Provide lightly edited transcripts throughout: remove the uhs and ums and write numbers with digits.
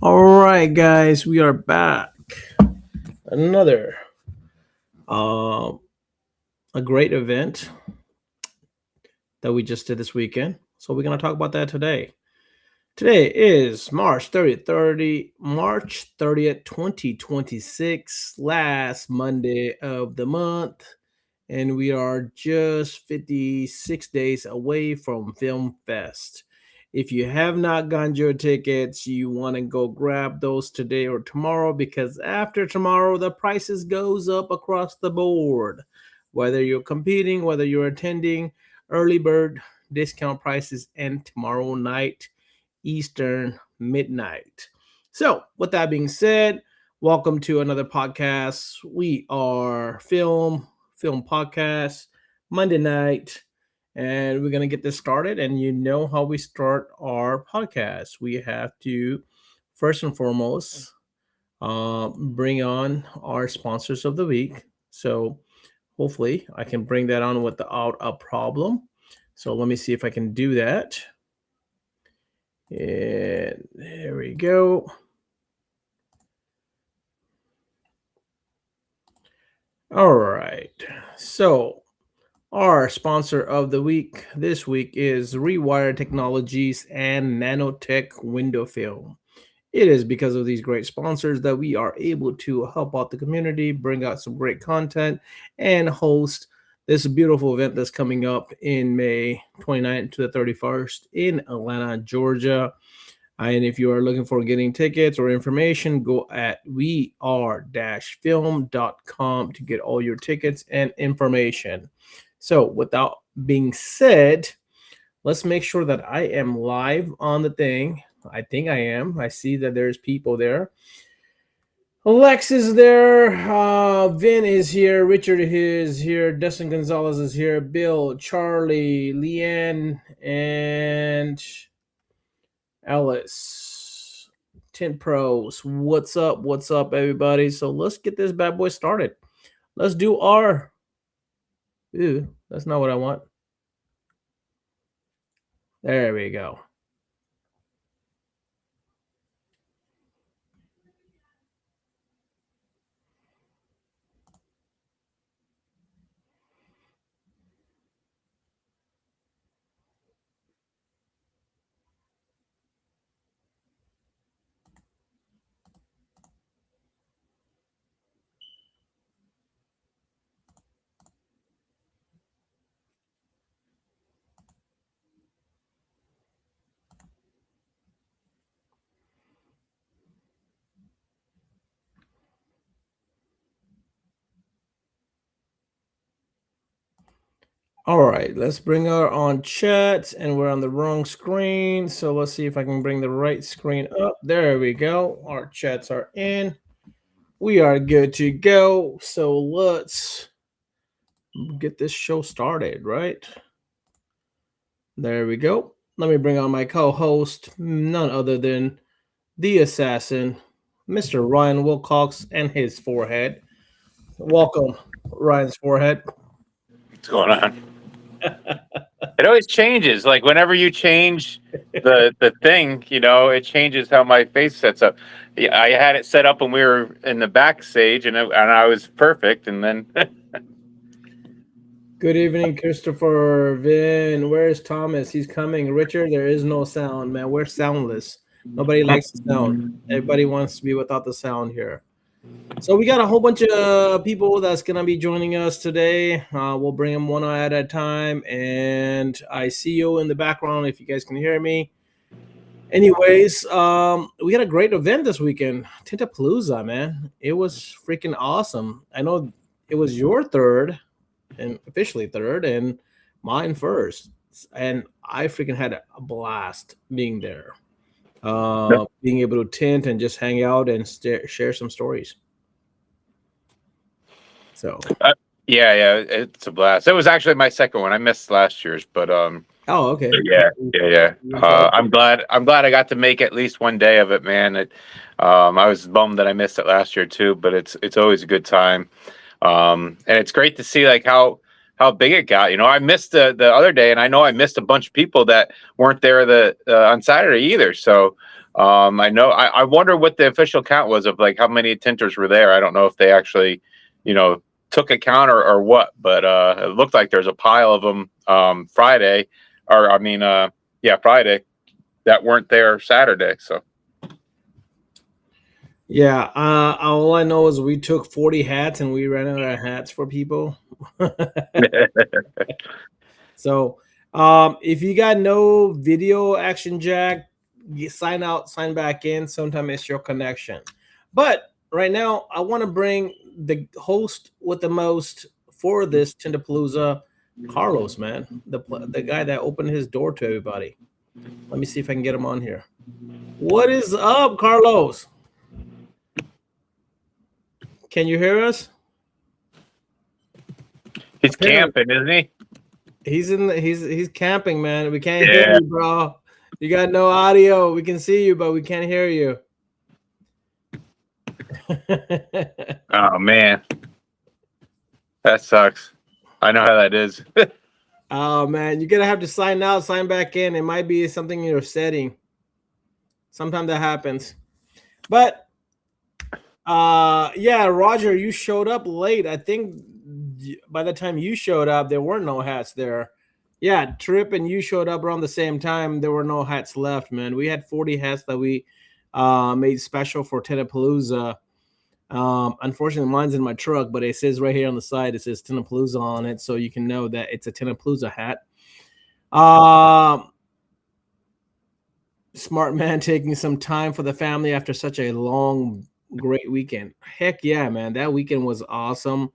All right, guys, we are back. Another uh, a great event that we just did this weekend. So we're gonna talk about that today. Today is March 30th, 2026, last Monday of the month, and we are just 56 days away from Film Fest. If you have not gotten your tickets, you want to go grab those today or tomorrow because after tomorrow the prices goes up across the board. Whether you're competing, whether you're attending, early bird discount prices end tomorrow night Eastern midnight. So, with that being said, welcome to another podcast. We are film podcast Monday night, and we're gonna get this started. And you know how we start our podcast. We have to first and foremost bring on our sponsors of the week. So hopefully I can bring that on without a problem. So let me see if I can do that. And there we go. All right. So, our sponsor of the week this week is Rewire Technologies and Nanotech Window Film. It is because of these great sponsors that we are able to help out the community, bring out some great content, and host this beautiful event that's coming up in May 29th to the 31st in Atlanta, Georgia. And if you are looking for getting tickets or information, go at weare-film.com to get all your tickets and information. So, without being said, let's make sure that I am live on the thing. I think I am. I see that there's people there. Lex is there. Vin is here. Richard is here. Dustin Gonzalez is here. Bill, Charlie, Leanne, and Ellis, Tint Pros. What's up? What's up, everybody? So let's get this bad boy started. Let's do our. Ew, that's not what I want. There we go. All right, let's bring her on chat, and we're on the wrong screen. So let's see if I can bring the right screen up. There we go. Our chats are in. We are good to go. So let's get this show started, right? There we go. Let me bring on my co-host, none other than the assassin, Mr. Ryan Wilcox, and his forehead. Welcome, Ryan's forehead. What's going on? It always changes. Like whenever you change the thing, it changes how my face sets up. Yeah, I had it set up when we were in the backstage, and I was perfect. And then Good evening, Christopher. Vin, where's Thomas? He's coming. Richard, there is no sound, man. We're soundless. Nobody likes the sound. Everybody wants to be without the sound here. So we got a whole bunch of people that's gonna be joining us today. We'll bring them one at a time, and I see you in the background if you guys can hear me. Anyways, we had a great event this weekend, TintaPalooza, man. It was freaking awesome. I know it was your third, and officially third, and mine first. And I freaking had a blast being there, being able to tint and just hang out and share some stories. So, yeah, it's a blast. It was actually my second one. I missed last year's, but oh, okay, yeah. I'm glad I got to make at least one day of it, man. I was bummed that I missed it last year too, but it's always a good time. And it's great to see like how big it got. I missed the other day, and I know I missed a bunch of people that weren't there on Saturday either. So I know. I wonder what the official count was of like how many tinters were there. I don't know if they actually, you know, took a count or what, but it looked like there's a pile of them Friday, or I mean, yeah, Friday that weren't there Saturday. So Yeah, all I know is we took 40 hats and we ran out of hats for people. So, if you got no video Action Jack, you sign out, sign back in. Sometime it's your connection. But right now, I want to bring the host with the most for this TintaPalooza, Carlos, man, the guy that opened his door to everybody. Let me see if I can get him on here. What is up, Carlos? Can you hear us? he's Apparently, camping, isn't he? he's camping, man. We can't hear Yeah. you, bro. You got no audio. We can see you, but we can't hear you. Oh man, that sucks. I know how that is. Oh man, you're gonna have to sign out, sign back in. It might be something in your setting. Sometimes that happens. But yeah, Roger, you showed up late. I think by the time you showed up, there were no hats there. Yeah, Trip and you showed up around the same time. There were no hats left, man. We had 40 hats that we made special for TintaPalooza. Unfortunately, mine's in my truck, but it says right here on the side, it says TintaPalooza on it, so you can know that it's a TintaPalooza hat. Smart man taking some time for the family after such a long, great weekend. Heck yeah, man. That weekend was awesome.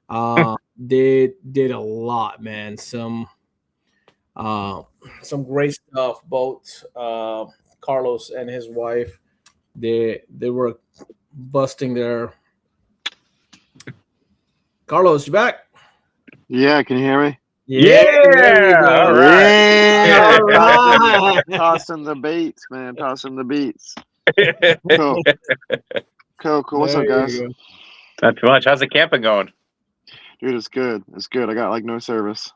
Did a lot, man. Uh, some great stuff. Both Carlos and his wife, they were busting their. Carlos, you back? Yeah, can you hear me? Yeah, there you Yeah. All go. right. Yeah, All right. tossing the beats, man, tossing the beats. Cool, cool. What's There up, guys? you go. Not too much. How's the camping going? Dude, it's good. It's good. I got like no service,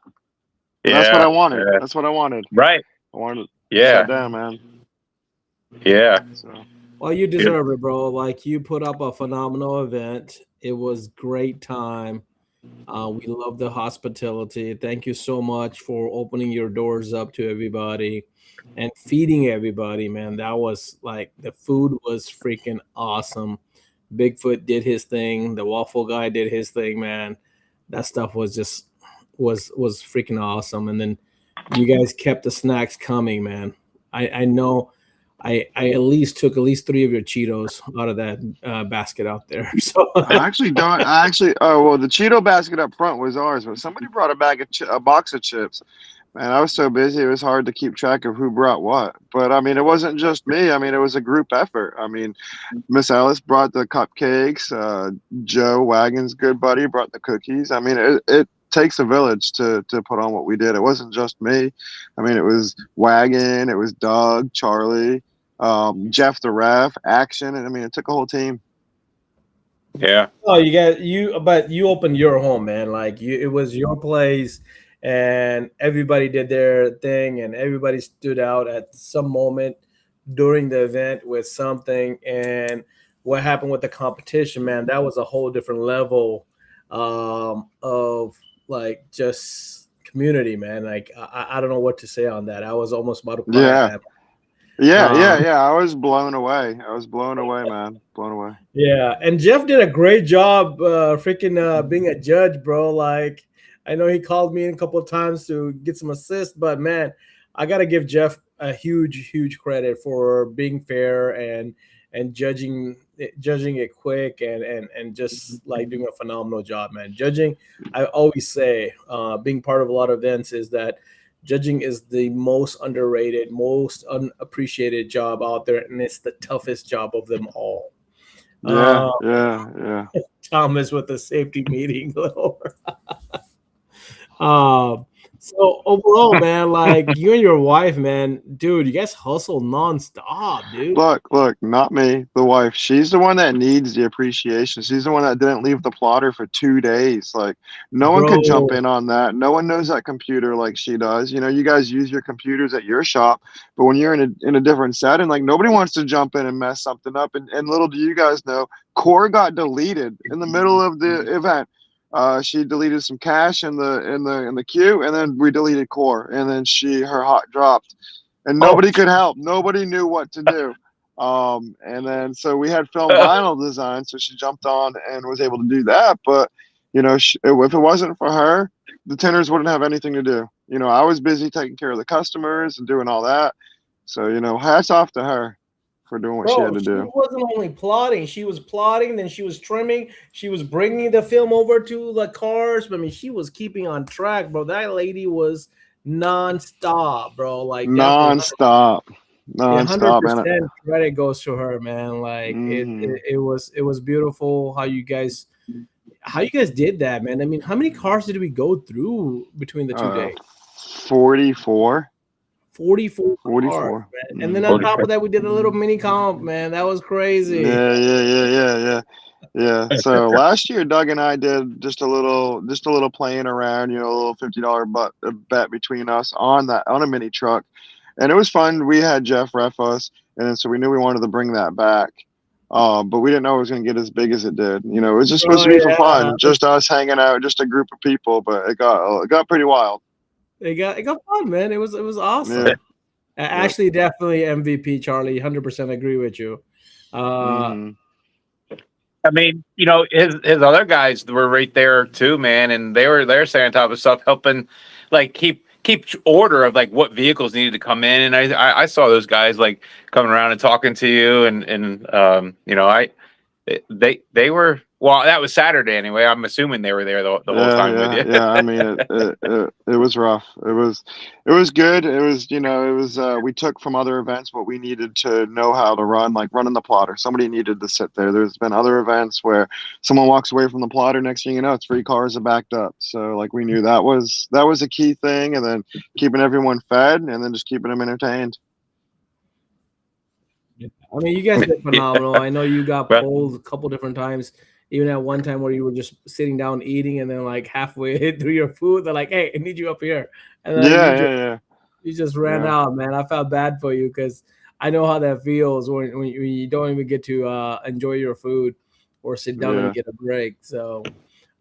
but that's what I Yeah. wanted. Yeah. That's what I wanted. Right. I wanted to shut Yeah. down, man. Yeah. So Well, you Good. deserve it, bro. Like you put up a phenomenal event. It was great time. We love the hospitality. Thank you so much for opening your doors up to everybody and feeding everybody, man. That was like the food was freaking awesome. Bigfoot did his thing. The waffle guy did his thing, man. That stuff was just was freaking awesome. And then you guys kept the snacks coming, man. I know I at least took at least 3 of your Cheetos out of that basket out there. So I actually don't. I actually. Oh well, the Cheeto basket up front was ours, but somebody brought a bag of a box of chips. Man, I was so busy it was hard to keep track of who brought what. But I mean, it wasn't just me. I mean, it was a group effort. I mean, Miss Alice brought the cupcakes. Joe Wagon's good buddy brought the cookies. I mean, it takes a village to put on what we did. It wasn't just me. I mean, it was Wagon, it was Doug, Charlie, Jeff the ref, Action, and I mean, it took a whole team. Yeah. oh, but you opened your home, man. Like it was your place, and everybody did their thing, and everybody stood out at some moment during the event with something. And what happened with the competition, man? That was a whole different level of like just community, man. Like I don't know what to say on that. I was almost about to cry at Yeah, that. yeah, Um, yeah. I was blown away. I was blown away, man. Blown away. Yeah, and Jeff did a great job, freaking being a judge, bro. Like, I know he called me in a couple of times to get some assists, but man, I gotta give Jeff a huge, huge credit for being fair and judging it quick and just like doing a phenomenal job, man. Judging, I always say, being part of a lot of events is that judging is the most underrated, most unappreciated job out there, and it's the toughest job of them all. Yeah, Uh, yeah, yeah. Thomas with the safety meeting. um, So overall, man, like you and your wife, man, dude, you guys hustle nonstop, dude. Look, not me, the wife. She's the one that needs the appreciation. She's the one that didn't leave the plotter for 2 days. Like, no one could jump Bro, in on that. No one knows that computer like she does. You know, you guys use your computers at your shop, but when you're in a different setting, like nobody wants to jump in and mess something up. And little do you guys know, core got deleted in the middle of the event. She deleted some cache in the queue, and then we deleted core, and then her hot dropped, and Oh, nobody could help. Nobody knew what to do. And then so we had film vinyl design, so she jumped on and was able to do that. But you know, if it wasn't for her, the tinters wouldn't have anything to do. You know, I was busy taking care of the customers and doing all that. So you know, hats off to her for doing what she had bro, to she do. wasn't only plotting, she was plotting, then she was trimming, she was bringing the film over to the cars. I mean, she was keeping on track, bro. That lady was nonstop, bro. Like definitely, Non-stop, hundred non-stop, and percent credit goes to her, man. Like mm-hmm. it was beautiful how you guys did that, man. I mean, how many cars did we go through between the 2 days? 44, 44 cars, 44. man. And then on Mm-hmm. top of that, we did a little mini comp, man. That was crazy. Yeah. Yeah. So last year, Doug and I did just a little playing around, you know, a little $50 bet between us on a mini truck, and it was fun. We had Jeff ref us, and so we knew we wanted to bring that back. But we didn't know it was going to get as big as it did. You know, it was just supposed Oh to be for yeah, fun, just us hanging out, just a group of people. But it got pretty wild. it got fun, man. It was Yeah. awesome. Yep. Actually, definitely MVP, Charlie. 100% agree with you. Uh, Hmm. I mean, you know, his other guys were right there too, man, and they're staying on top of stuff, helping like keep order of like what vehicles needed to come in. And I saw those guys like coming around and talking to you, and you know, they were, well, that was Saturday anyway. I'm assuming they were there the whole time with you. Yeah. I mean, it was rough. It was good. It was, you know, we took from other events what we needed to know how to run, like running the plotter. Somebody needed to sit there. There's been other events where someone walks away from the plotter, next thing you know, it's 3 cars are backed up. So like we knew that was a key thing, and then keeping everyone fed, and then just keeping them entertained. I mean, you guys did Yeah. phenomenal. I know you got Well, pulled a couple different times, even at one time where you were just sitting down eating, and then like halfway through your food, they're like, "Hey, I need you up here," and then Yeah, yeah, you just ran yeah, out, man. I felt bad for you because I know how that feels when you don't even get to enjoy your food or sit down and yeah. get a break. So,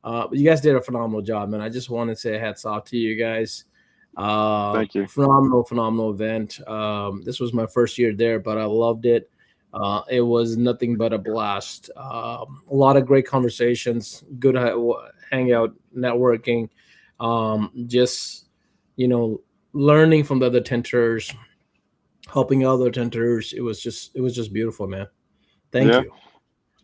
but you guys did a phenomenal job, man. I just want to say hats off to you guys. Thank you. Phenomenal event. This was my first year there, but I loved it. It was nothing but a blast. A lot of great conversations, good hangout, networking. Just you know, learning from the other tenters, helping other tenters. It was just beautiful, man. Thank Yeah, you.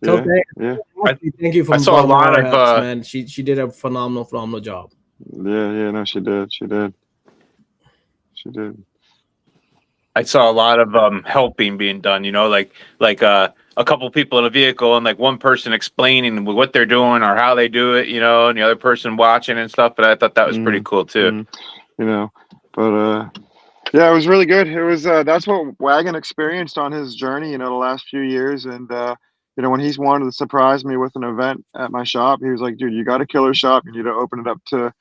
Tell yeah, yeah, I, thank you I from the saw a bottom of lot our of hearts, man. She did a phenomenal job. yeah. No, she did. She did. helping being done, you know, like a couple people in a vehicle and like one person explaining what they're doing or how they do it, you know, and the other person watching and stuff. But I thought that was pretty Mm, cool too. mm, you know, but yeah, it was really good. It was that's what Wagon experienced on his journey, you know, the last few years. And you know, when he's wanted to surprise me with an event at my shop, he was like, "Dude, you got a killer shop. You need to open it up to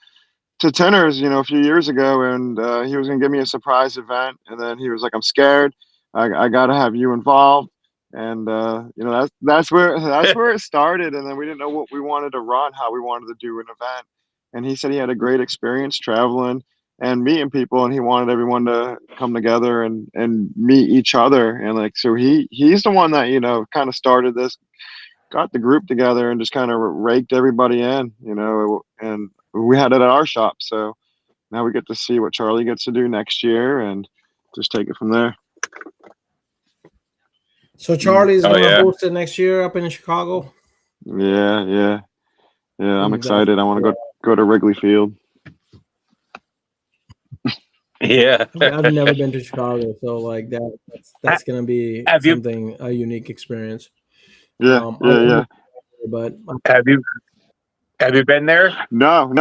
tenors," you know, a few years ago, and he was gonna give me a surprise event, and then he was like, "I'm scared. I got to have you involved." And you know, that's where it started. And then we didn't know what we wanted to run, how we wanted to do an event. And he said he had a great experience traveling and meeting people, and he wanted everyone to come together and meet each other. And like, so he's the one that, you know, kind of started this, got the group together, and just kind of raked everybody in, you know. And we had it at our shop, so now we get to see what Charlie gets to do next year and just take it from there. So Mm. Charlie's Oh gonna yeah. host it next year up in Chicago. Yeah. I'm That's excited. I want to go to Wrigley Field. Yeah. I've never been to Chicago, so like Ha- that's gonna be have you something a unique experience. Yeah, I yeah, want yeah. to, but have you Have you been there, No,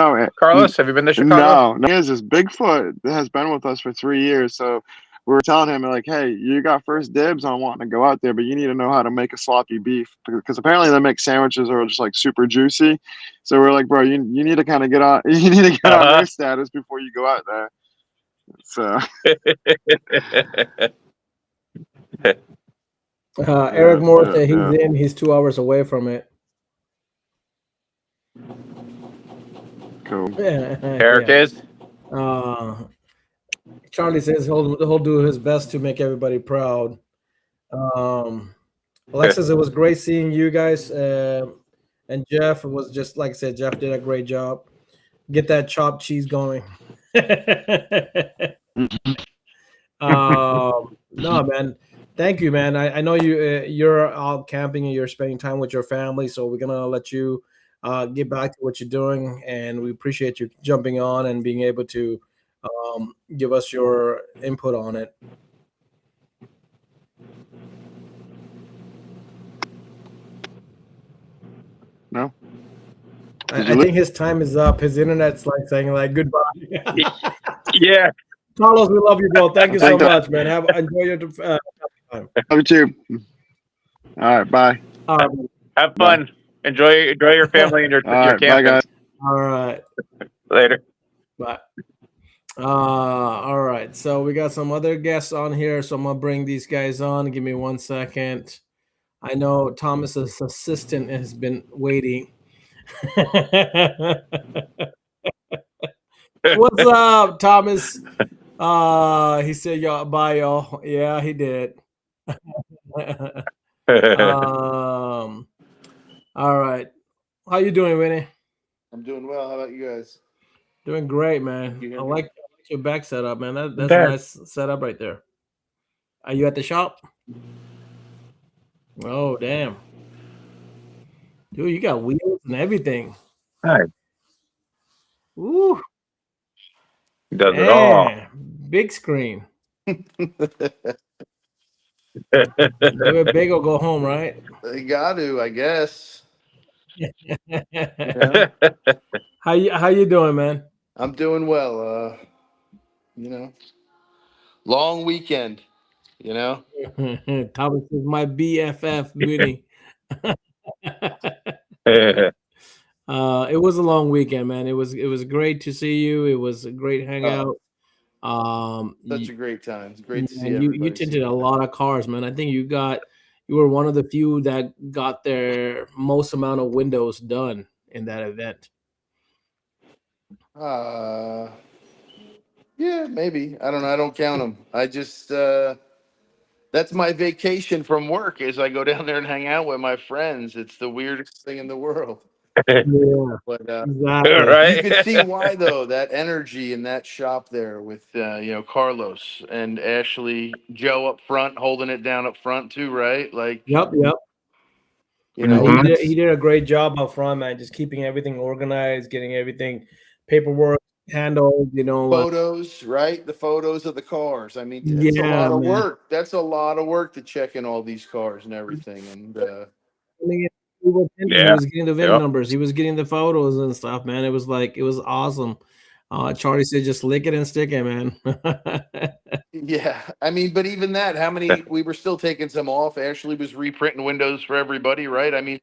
Carlos? Have you been to Chicago? no. Is Bigfoot has been with us for 3 years, so we were telling him like, hey, you got first dibs on wanting to go out there, but you need to know how to make a sloppy beef because apparently they make sandwiches that are just like super juicy. So we're like, bro, you need to kind of get on you need to get on Uh their status before you go out there. So Eric Moore said he's yeah. in. He's 2 hours away from it. Cool. Eric Yeah. is. Charlie says he'll do his best to make everybody proud. Alexis, it was great seeing you guys. And Jeff, it was just like I said, Jeff did a great job. Get that chopped cheese going. No, man. Thank you, man. I know you're out camping and you're spending time with your family, so we're gonna let you get back to what you're doing, and we appreciate you jumping on and being able to give us your input on it. No. I think his time is up. His internet's like saying like goodbye. Yeah. Carlos, we love you, bro. Thank you so much, man. Enjoy your time. Love you too. All right, bye. All right. Have fun. Bye. Enjoy your family and your All right, camping. bye guys. All right. Later. Bye. All right. So we got some other guests on here. So I'm gonna bring these guys on. Give me 1 second. I know Thomas's assistant has been waiting. What's up, Thomas? He said y'all bye y'all. Yeah, he did. All right. How you doing, Winnie? I'm doing well. How about you guys? Doing great, man. You I hear me? like your back setup, man. That's a There. nice setup right there. Are you at the shop? Oh, damn. Dude, you got wheels and everything. Nice. Ooh, Does it all. man. Big screen. Do it big or go home, right? They got to, I guess. Yeah. How you doing, man? I'm doing well. You know, long weekend. You know. Thomas is my BFF, Winnie. It was a long weekend, man. It was great to see you. It was a great hangout. Such a great time. It's great to see you everybody. tinted a lot of cars, man. I think you were one of the few that got their most amount of windows done in that event. Yeah, maybe. I don't know. I don't count them. I just that's my vacation from work. Is I go down there and hang out with my friends. It's the weirdest thing in the world. Yeah, But exactly. Right. you can see why though, that energy in that shop there with Carlos and Ashley, Joe up front holding it down up front too, right? Like Yep. you know, Mhm. He did a great job up front, man. Just keeping everything organized, getting everything paperwork handled. photos, right? The photos of the cars. I mean, it's a Yeah, lot of man. work. That's a lot of work to check in all these cars and everything. And He Yeah. was getting the VIN Yep. numbers. He was getting the photos and stuff, man. It was awesome. Charlie said, "Just lick it and stick it, man." yeah, I mean, but even that, how many? We were still taking some off. Ashley was reprinting windows for everybody, right? I mean,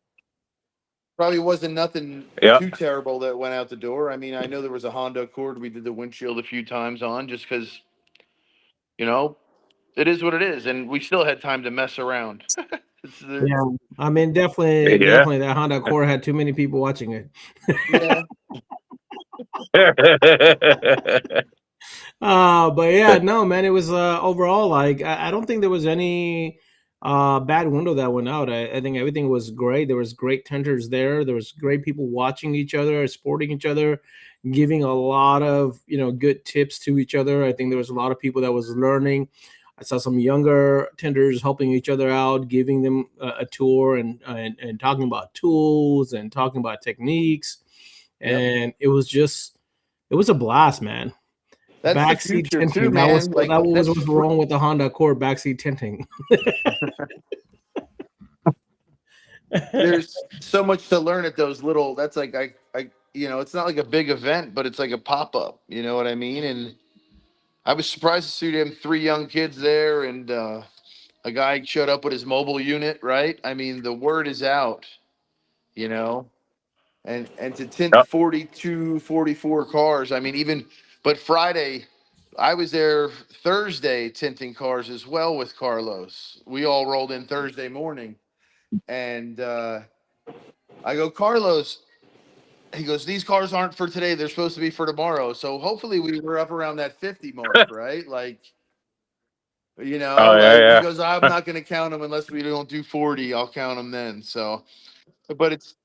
probably wasn't nothing Yep. too terrible that went out the door. I mean, I know there was a Honda Accord we did the windshield a few times on just because, it is what it is. And we still had time to mess around. Yeah, I mean, definitely Yeah. that Honda Accord had too many people watching it. Yeah. But yeah, no, man, it was overall like I don't think there was any bad window that went out. I think everything was great. There was great tenders there. There was great people watching each other, supporting each other, giving a lot of good tips to each other. I think there was a lot of people that was learning. I saw some younger tenders helping each other out, giving them a tour and talking about tools and talking about techniques. Yep. And it was a blast, man. That's the Backseat future tinting. too, man. That was what's wrong with the Honda Accord backseat tinting. there's so much to learn at those little. That's like it's not like a big event, but it's like a pop up. You know what I mean? And I was surprised to see them 3 young kids there, and a guy showed up with his mobile unit. Right? I mean, the word is out. You know, and to tint Yep. 42, 44 cars. I mean, but Friday, I was there Thursday tinting cars as well with Carlos. We all rolled in Thursday morning, and I go, Carlos. He goes, these cars aren't for today. They're supposed to be for tomorrow. So hopefully we were up around that 50 mark, right? Like, Oh like he yeah, goes, I'm not going to count them unless we don't do 40. I'll count them then. So, but it's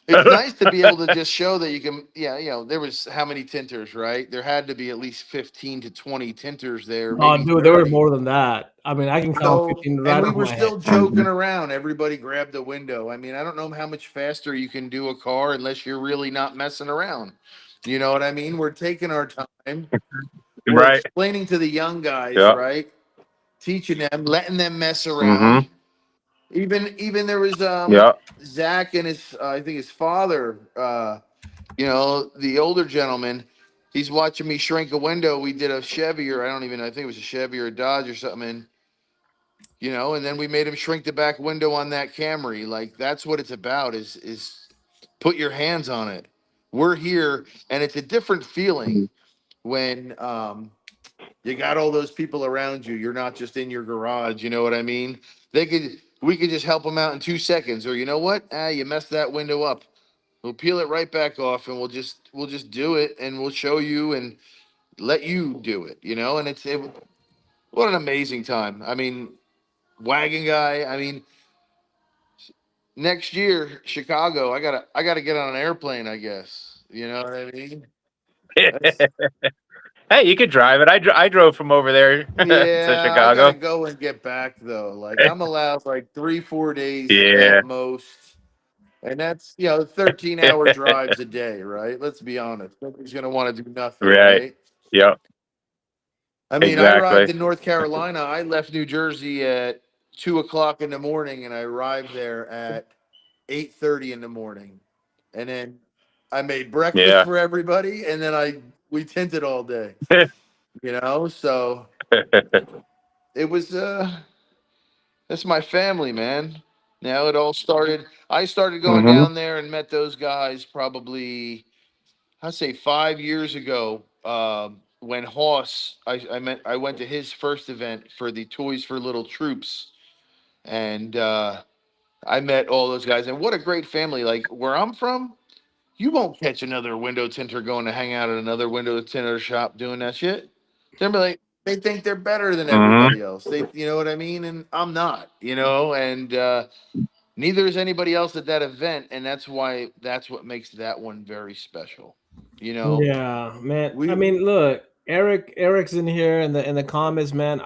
yeah. nice to be able to just show that you can, yeah, there was how many tinters, right? There had to be at least 15 to 20 tinters there, Oh, maybe dude, there were 30. more than that. I mean, I can count So, 15 and right we off were my head. still joking around. Everybody grabbed the window. I mean, I don't know how much faster you can do a car unless you're really not messing around. You know what I mean? We're taking our time. We're Right. explaining to the young guys, Yeah. right? Teaching them, letting them mess around. Mm-hmm. Even there was Yeah. Zach and his I think his father, the older gentleman. He's watching me shrink a window. We did a Chevy, or I think it was a Chevy or a Dodge or something. And and then we made him shrink the back window on that Camry. Like that's what it's about is put your hands on it. We're here, and it's a different feeling when you got all those people around you. You're not just in your garage. You know what I mean? We could just help them out in 2 seconds. Or you know what? You messed that window up. We'll peel it right back off, and we'll just do it, and we'll show you and let you do it. And what an amazing time. I mean, wagon guy. I mean, next year Chicago. I gotta get on an airplane. I guess. You know what I mean? That's Hey, you could drive it. I drove from over there to Yeah, I gotta Chicago. go and get back though. Like I'm allowed like 3, 4 days Yeah. at most. And that's 13-hour drives a day, right? Let's be honest. Nobody's gonna want to do nothing, Right. right? Yep. I mean, I arrived Exactly. in North Carolina. I left New Jersey at 2 o'clock in the morning and I arrived there at 8:30 in the morning. And then I made breakfast Yeah. for everybody and then we tinted all day. So it was that's my family, man. Now it all started. I started going Mm-hmm. down there and met those guys probably, I'd say 5 years ago. When Hoss, I went to his first event for the Toys for Little Troops, and I met all those guys. And what a great family! Like where I'm from, you won't catch another window tinter going to hang out at another window tinter shop doing that shit. They're like they think they're better than Mm-hmm. everybody else. You know what I mean? And I'm not. And neither is anybody else at that event, and that's what makes that one very special. You know, Yeah, man. I we mean, look, Eric's in here in the comments, man.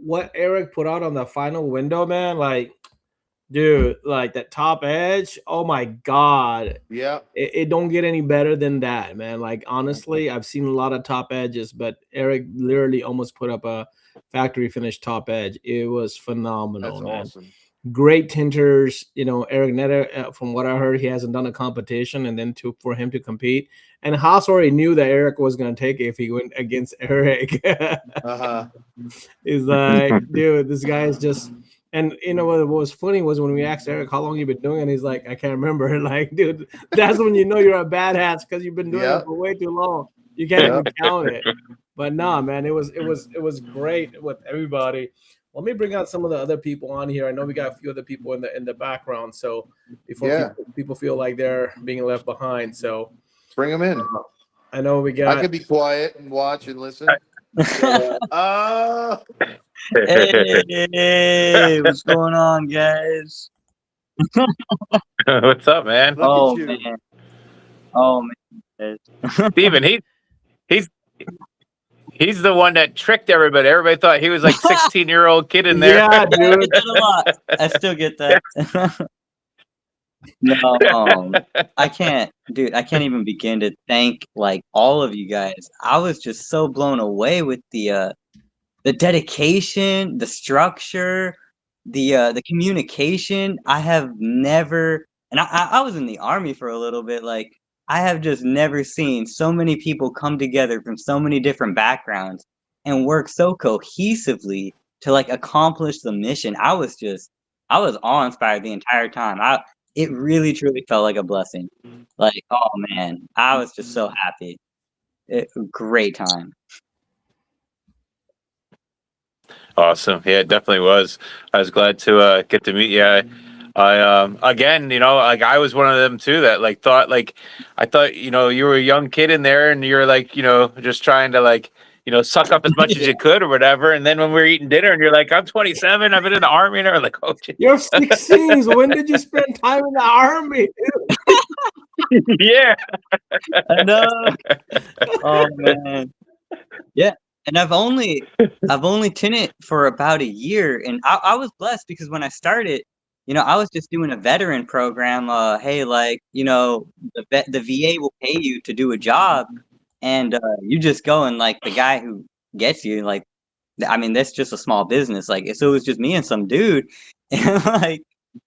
What Eric put out on the final window, man, like, dude, like that top edge. Oh my god. yeah, It don't get any better than that, man. Like honestly, I've seen a lot of top edges, but Eric literally almost put up a factory finished top edge. It was that's phenomenal, man. awesome. Great tinters. Eric Netter, from what I heard, he hasn't done a competition, and then for him to compete. And Haas already knew that Eric was going to take it if he went against Eric. Uh-huh. He's like, dude, this guy is just. And what was funny was when we asked Eric how long you been doing it, he's like, I can't remember. Like, dude, that's when you know you're a badass because you've been doing it Yeah, for way too long. You can't yeah, even count it. But nah, man, it was great with everybody. Let me bring out some of the other people on here. I know we got a few other people in the background, so before yeah. people feel like they're being left behind. So Bring them in. I know we I got. could be quiet and watch and listen. Uh Hey, what's going on, guys? What's up, man? Look at Oh you. man, oh man, guys. Steven, he's he's the one that tricked everybody. Everybody thought he was like 16-year-old kid in there. Yeah, I dude. get that a lot. I still get that. No, I can't, dude. I can't even begin to thank like all of you guys. I was just so blown away with the dedication, the structure, the communication, I have never, and I was in the army for a little bit, like, I have just never seen so many people come together from so many different backgrounds and work so cohesively to, like, accomplish the mission. I was awe-inspired the entire time. It really truly felt like a blessing. Like, oh man, I was just so happy. Great time. Awesome. Yeah, it definitely was. I was glad to get to meet you. Again, like I was one of them too that like thought like I thought, you were a young kid in there and you're like, just trying to like, suck up as much as Yeah. you could or whatever. And then when we were eating dinner and you're like, I'm 27, I've been in the army, and I was like, oh, You're 16. So when did you spend time in the army? yeah. I know. Oh man. Yeah. And I've only tinted for about a year, and I was blessed because when I started, I was just doing a veteran program. Hey, like, the VA will pay you to do a job, and you just go, and like the guy who gets you, like, I mean, that's just a small business. Like, so it was just me and some dude, and like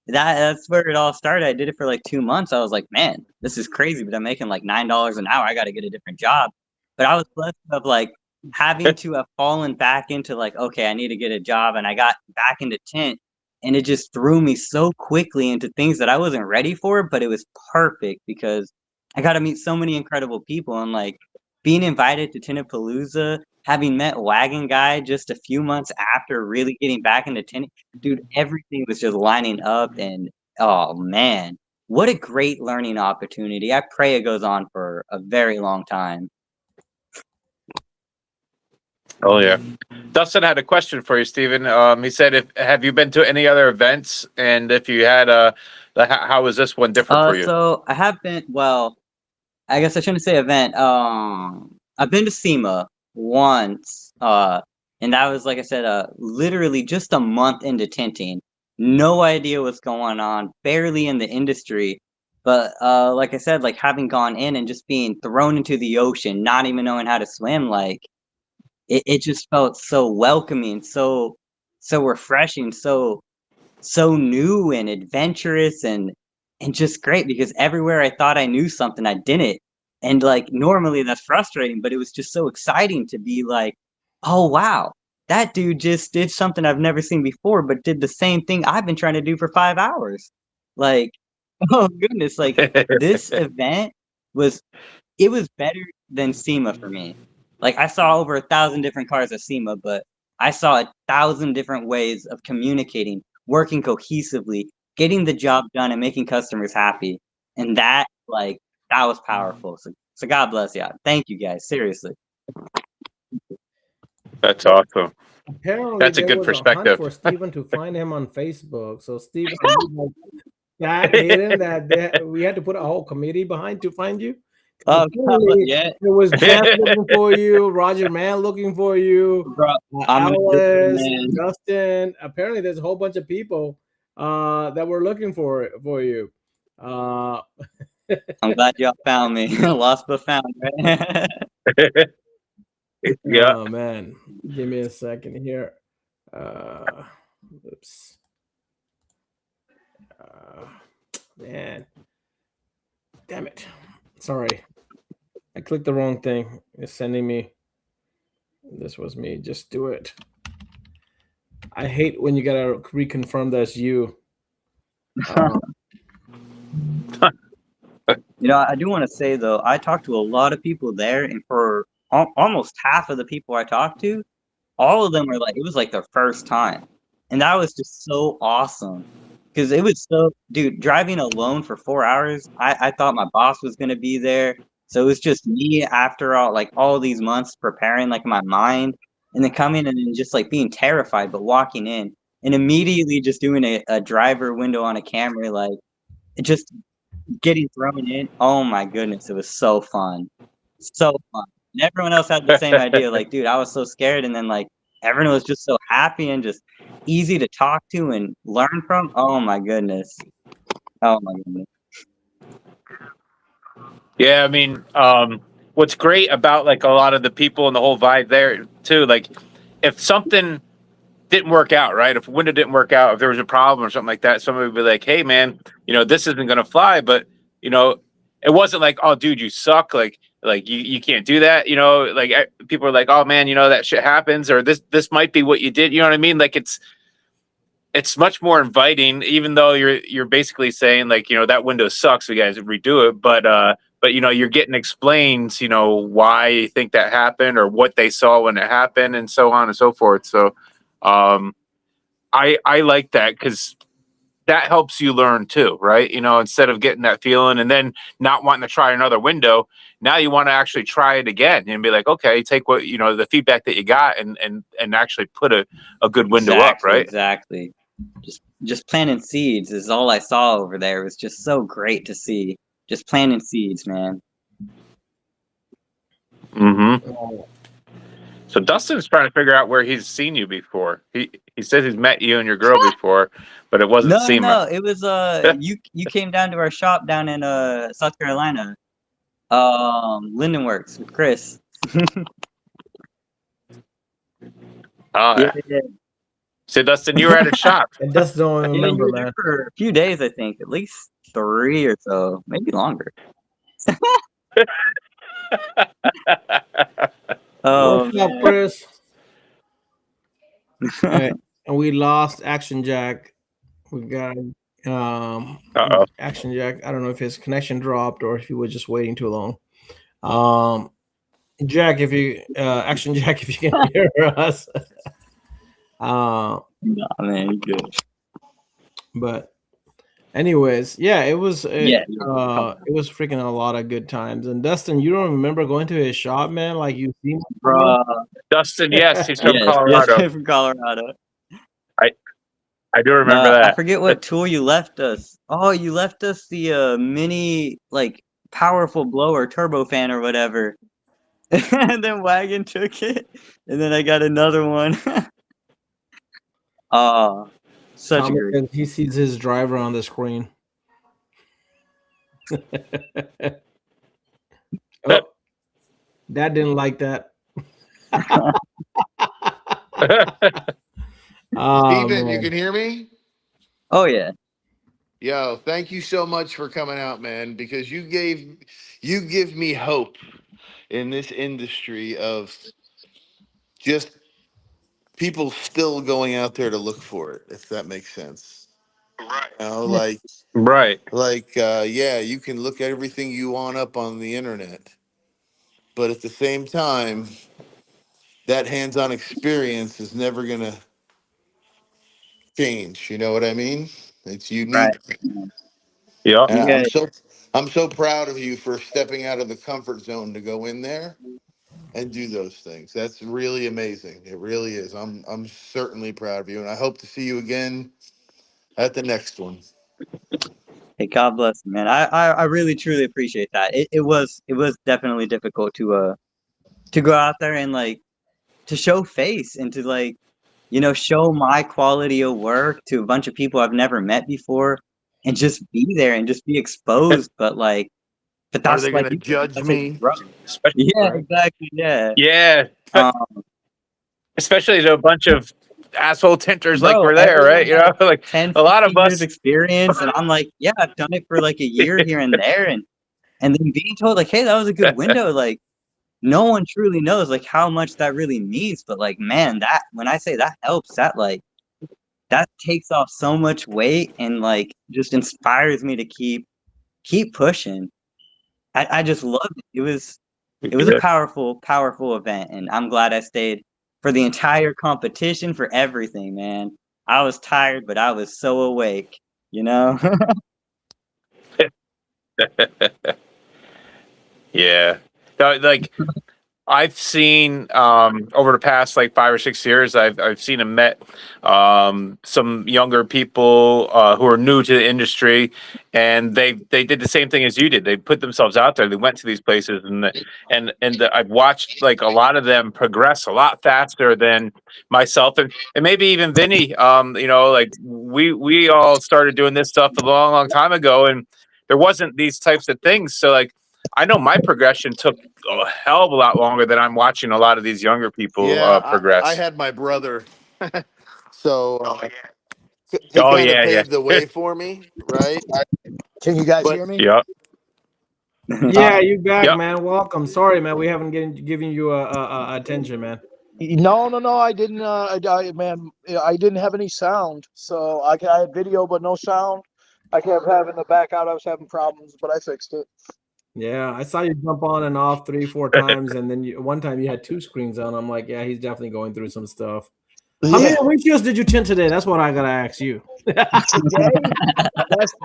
that's where it all started. I did it for like 2 months. I was like, man, this is crazy, but I'm making like $9 an hour. I got to get a different job. But I was blessed of like having to have fallen back into like, okay, I need to get a job, and I got back into tint, and it just threw me so quickly into things that I wasn't ready for. But it was perfect because I got to meet so many incredible people, and like being invited to TintaPalooza, having met Wagon Guy just a few months after really getting back into tinting, dude, everything was just lining up, and oh man, what a great learning opportunity. I pray it goes on for a very long time. Oh yeah. Dustin had a question for you, Steven. He said, "If have you been to any other events, and if you had, how was this one different for you?" So I have been, well, I guess I shouldn't say event. I've been to SEMA once, and that was like I said, literally just a month into tinting. No idea what's going on, barely in the industry. But like I said, like having gone in and just being thrown into the ocean, not even knowing how to swim, like it just felt so welcoming, so refreshing, so new and adventurous, and just great because everywhere I thought I knew something, I didn't. And like normally that's frustrating, but it was just so exciting to be like, oh wow, that dude just did something I've never seen before, but did the same thing I've been trying to do for 5 hours. Like, oh goodness, like this event was it was better than SEMA for me. Like I saw over 1,000 different cars at SEMA, but I saw 1,000 different ways of communicating, working cohesively, getting the job done, and making customers happy. And that, like, that was powerful. So God bless you. Thank you guys. Seriously. That's awesome. Apparently, That's a there good was a hunt perspective. for Steven to find him on Facebook. So Steven, are you like that hidden that we had to put a whole committee behind to find you? Apparently, Yeah, it was Jeff looking for you, Roger Mann looking for you, bro. I'm gonna miss you, Alice, man. Justin. Apparently, there's a whole bunch of people that were looking for you. Uh, I'm glad y'all found me. Lost but found, right? Yeah. oh man, give me a second here. Uh, oops. Man, damn it. Sorry, I clicked the wrong thing. It's sending me. This was me. Just do it. I hate when you gotta reconfirm that's you. I do want to say though, I talked to a lot of people there, and for almost half of the people I talked to, all of them were like, it was like their first time, and that was just so awesome because it was so, dude, driving alone for 4 hours. I thought my boss was gonna be there, so it was just me after all these months preparing like my mind, and then coming and then just like being terrified, but walking in and immediately just doing a driver window on a camera, like it just getting thrown in. Oh my goodness, it was so fun. So fun. And everyone else had the same idea. Like, dude, I was so scared, and then like everyone was just so happy and just easy to talk to and learn from. Oh my goodness. Oh my goodness. Yeah, I mean, what's great about like a lot of the people and the whole vibe there too, like if something didn't work out, right? If a window didn't work out, if there was a problem or something like that, somebody would be like, "Hey, man, this isn't going to fly." But it wasn't like, "Oh, dude, you suck." Like you can't do that. Like people are like, "Oh, man, that shit happens," or this might be what you did. You know what I mean? Like it's much more inviting, even though you're basically saying like, that window sucks, we guys redo it. But you're getting explained, why you think that happened or what they saw when it happened and so on and so forth. So I like that because that helps you learn too, right? Instead of getting that feeling and then not wanting to try another window, now you want to actually try it again and be like, okay, take what the feedback that you got and actually put a good window up, right? Exactly. Just planting seeds is all I saw over there. It was just so great to see. Just planting seeds, man. Mm-hmm. Oh, So Dustin's trying to figure out where he's seen you before. He says he's met you and your girl before, but it wasn't SEMA. No, it was you came down to our shop down in South Carolina. Lindenworks with Chris. Yeah. So Dustin, you were at a shop. I just don't Yeah, you remember, were there man. for a few days, I think, at least 3 or so, maybe longer. Oh What's up, man. Chris? Hey, and we lost Action Jack. We got Uh-oh. Action Jack. I don't know if his connection dropped or if he was just waiting too long. Jack, if you Action Jack, if you can hear us. Nah, man, you good. But anyways, yeah, it was Yeah. it was freaking a lot of good times. And Dustin, you don't remember going to his shop, man? Like you seen him before? Dustin, yes, he's from Yes, Colorado. from Colorado. I do remember I that. forget what tool you left us. Oh, you left us the mini like powerful blower turbo fan or whatever. And then Wagon took it, and then I got another one. Such a Tommy great. says he sees his driver on the screen. Oh, Dad didn't like that. Oh, Steven, you man. can hear me? Oh yeah. Yo, thank you so much for coming out, man, because you give me hope in this industry of just people still going out there to look for it, if that makes sense. Right. Right. Yeah, you can look at everything you want up on the internet, but at the same time, that hands-on experience is never gonna change. You know what I mean? It's Right. unique. Yeah. And You guys. I'm so proud of you for stepping out of the comfort zone to go in there and do those things. That's really amazing. It really is. I'm certainly proud of you, and I hope to see you again at the next one. Hey, God bless you, man. I really truly appreciate that. It was definitely difficult to go out there and like to show face and to like show my quality of work to a bunch of people I've never met before and just be there and just be exposed. But Are that's they like gonna judge that's a me? growth. Especially, Yeah, exactly. Yeah. yeah. Um, Especially to a bunch of asshole tinters like bro, we're there, right? everyone has Like 10, a lot of 15 years us. experience, and I'm like, yeah, I've done it for like a year here and there, and then being told like, hey, that was a good window, like no one truly knows like how much that really means. But like, man, that when I say that helps, that takes off so much weight and like just inspires me to keep pushing. I just loved it. It was a powerful event, and I'm glad I stayed for the entire competition, for everything, man. I was tired, but I was so awake, you know? Yeah. Like I've seen over the past like 5 or 6 years, I've seen and met some younger people who are new to the industry, and they did the same thing as you did. They put themselves out there. They went to these places, I've watched like a lot of them progress a lot faster than myself and maybe even Vinny. Like we all started doing this stuff a long time ago, and there wasn't these types of things. So like I know my progression took a hell of a lot longer than I'm watching a lot of these younger people Yeah, I progress. had my brother. So he Oh kind of yeah, yeah. paved the way for me, right? Can you guys But hear me? Yep. Yeah, you back, Yep. man. Welcome. Sorry, man. We haven't given you attention, man. No. I didn't. I didn't have any sound, so I had video but no sound. I kept having the back out. I was having problems, but I fixed it. Yeah, I saw you jump on and off 3-4 times, and then one time you had 2 screens on. I'm like, yeah, he's definitely going through some stuff. How many Yeah, windshields did you tint today? That's what I gotta ask you. today.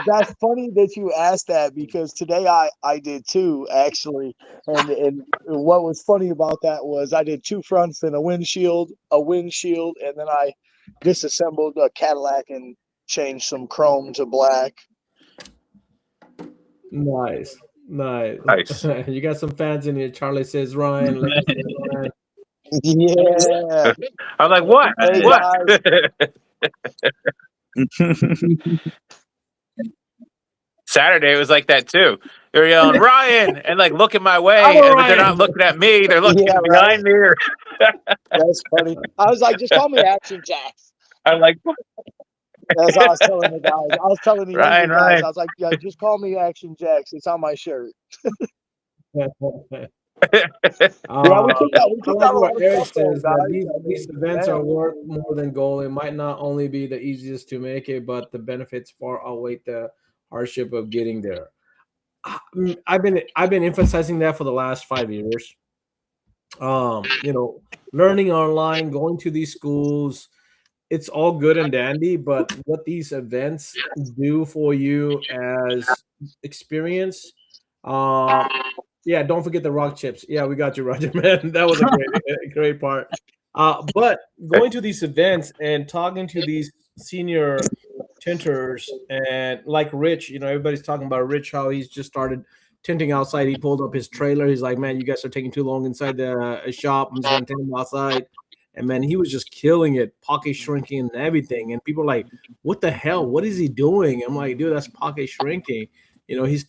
That's funny that you asked that because today I did 2 actually, and what was funny about that was I did 2 fronts and a windshield, and then I disassembled a Cadillac and changed some chrome to black. Nice. Nice. You got some fans in here. Charlie says Ryan. Let me see Ryan. Yeah. I'm like, what? Hey What? guys. Saturday it was like that too. They're yelling Ryan and like looking my I'm way, a but they're not Ryan. looking at me. They're looking Yeah, right. behind me. Or That's funny. I was like, just call me Action Jacks. I'm like, As I was telling the guys. I was telling the younger guys, Ryan. I was like, yeah, just call me Action Jacks. It's on my shirt. Yeah, we took out I like a what lot of Eric stuff though, says that guys. these events Man. are worth more than gold. It might not only be the easiest to make it, but the benefits far outweigh the hardship of getting there. I've been emphasizing that for the last 5 years. Learning online, going to these schools, it's all good and dandy, but what these events do for you as experience, um, yeah, don't forget the rock chips. Yeah, we got you, Roger, man. That was a great part. But going to these events and talking to these senior tinters and like Rich, everybody's talking about Rich, how he's just started tinting outside. He pulled up his trailer. He's like, man, you guys are taking too long inside the shop. I'm just gonna tint outside. And man, he was just killing it, pocket shrinking and everything. And people are like, what the hell? What is he doing? I'm like, dude, that's pocket shrinking. He's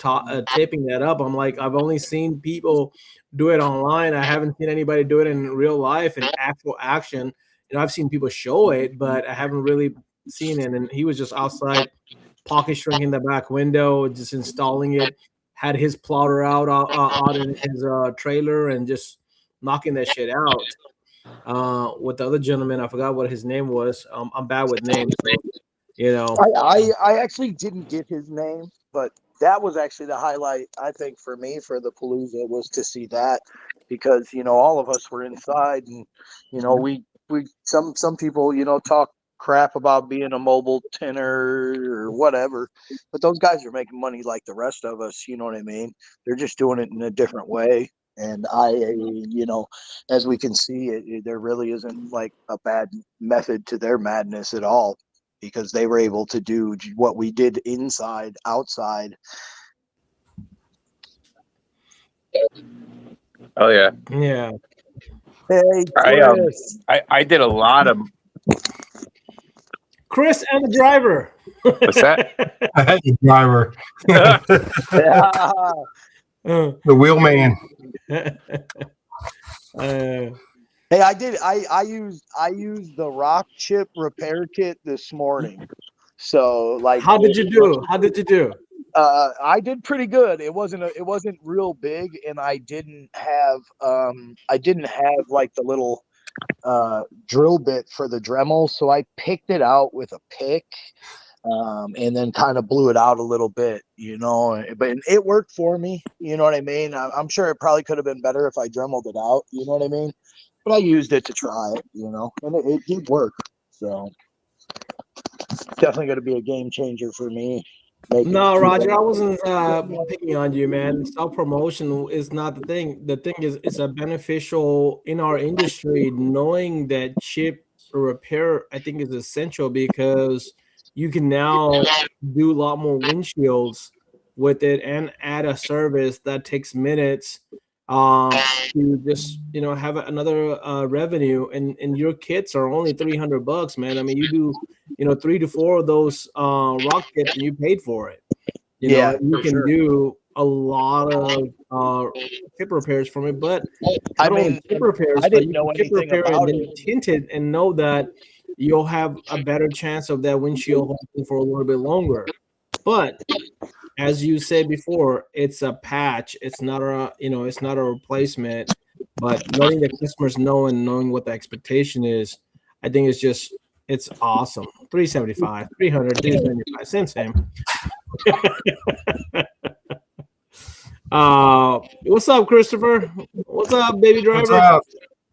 taping that up. I'm like, I've only seen people do it online. I haven't seen anybody do it in real life in actual action. I've seen people show it, but I haven't really seen it. And he was just outside, pocket shrinking the back window, just installing it. Had his plotter out in his trailer and just knocking that shit out. With the other gentleman, I forgot what his name was. I'm bad with names, so I actually didn't get his name, but that was actually the highlight, I think, for me for the Palooza was to see that because, all of us were inside and, some people, talk crap about being a mobile tinner or whatever, but those guys are making money like the rest of us, you know what I mean? They're just doing it in a different way. And as we can see, there really isn't like a bad method to their madness at all because they were able to do what we did inside, outside. Oh yeah. yeah. Hey, Chris. I did a lot of Chris and the driver. what's that? The driver, Yeah. the wheelman. Hey, I did. I used the rock chip repair kit this morning. So like, How did you do? I did pretty good. It wasn't real big, and I didn't have like the little drill bit for the Dremel, so I picked it out with a pick. And then kind of blew it out a little bit, but it worked for me. You know what I mean? I'm sure it probably could have been better if I dremeled it out. You know what I mean? But I used it to try it, and it did work. So definitely going to be a game changer for me. No, Roger, I wasn't picking on you, man. Self-promotion is not the thing. The thing is, it's a beneficial in our industry. Knowing that chip repair, I think, is essential because you can now do a lot more windshields with it and add a service that takes minutes to just have another revenue. And your kits are only $300, man. I mean, you do 3 to 4 of those rock kits and you paid for it. You can do a lot of chip repairs from it, but not only chip repairs, I but didn't you know can chip anything repair and about then it. tint it and know that you'll have a better chance of that windshield holding for a little bit longer. But as you said before, it's a patch. It's not a, it's not a replacement. But letting the customers know and knowing what the expectation is, I think it's awesome. 375, 300, 375 cents, Sam. What's up, Christopher? What's up, baby driver?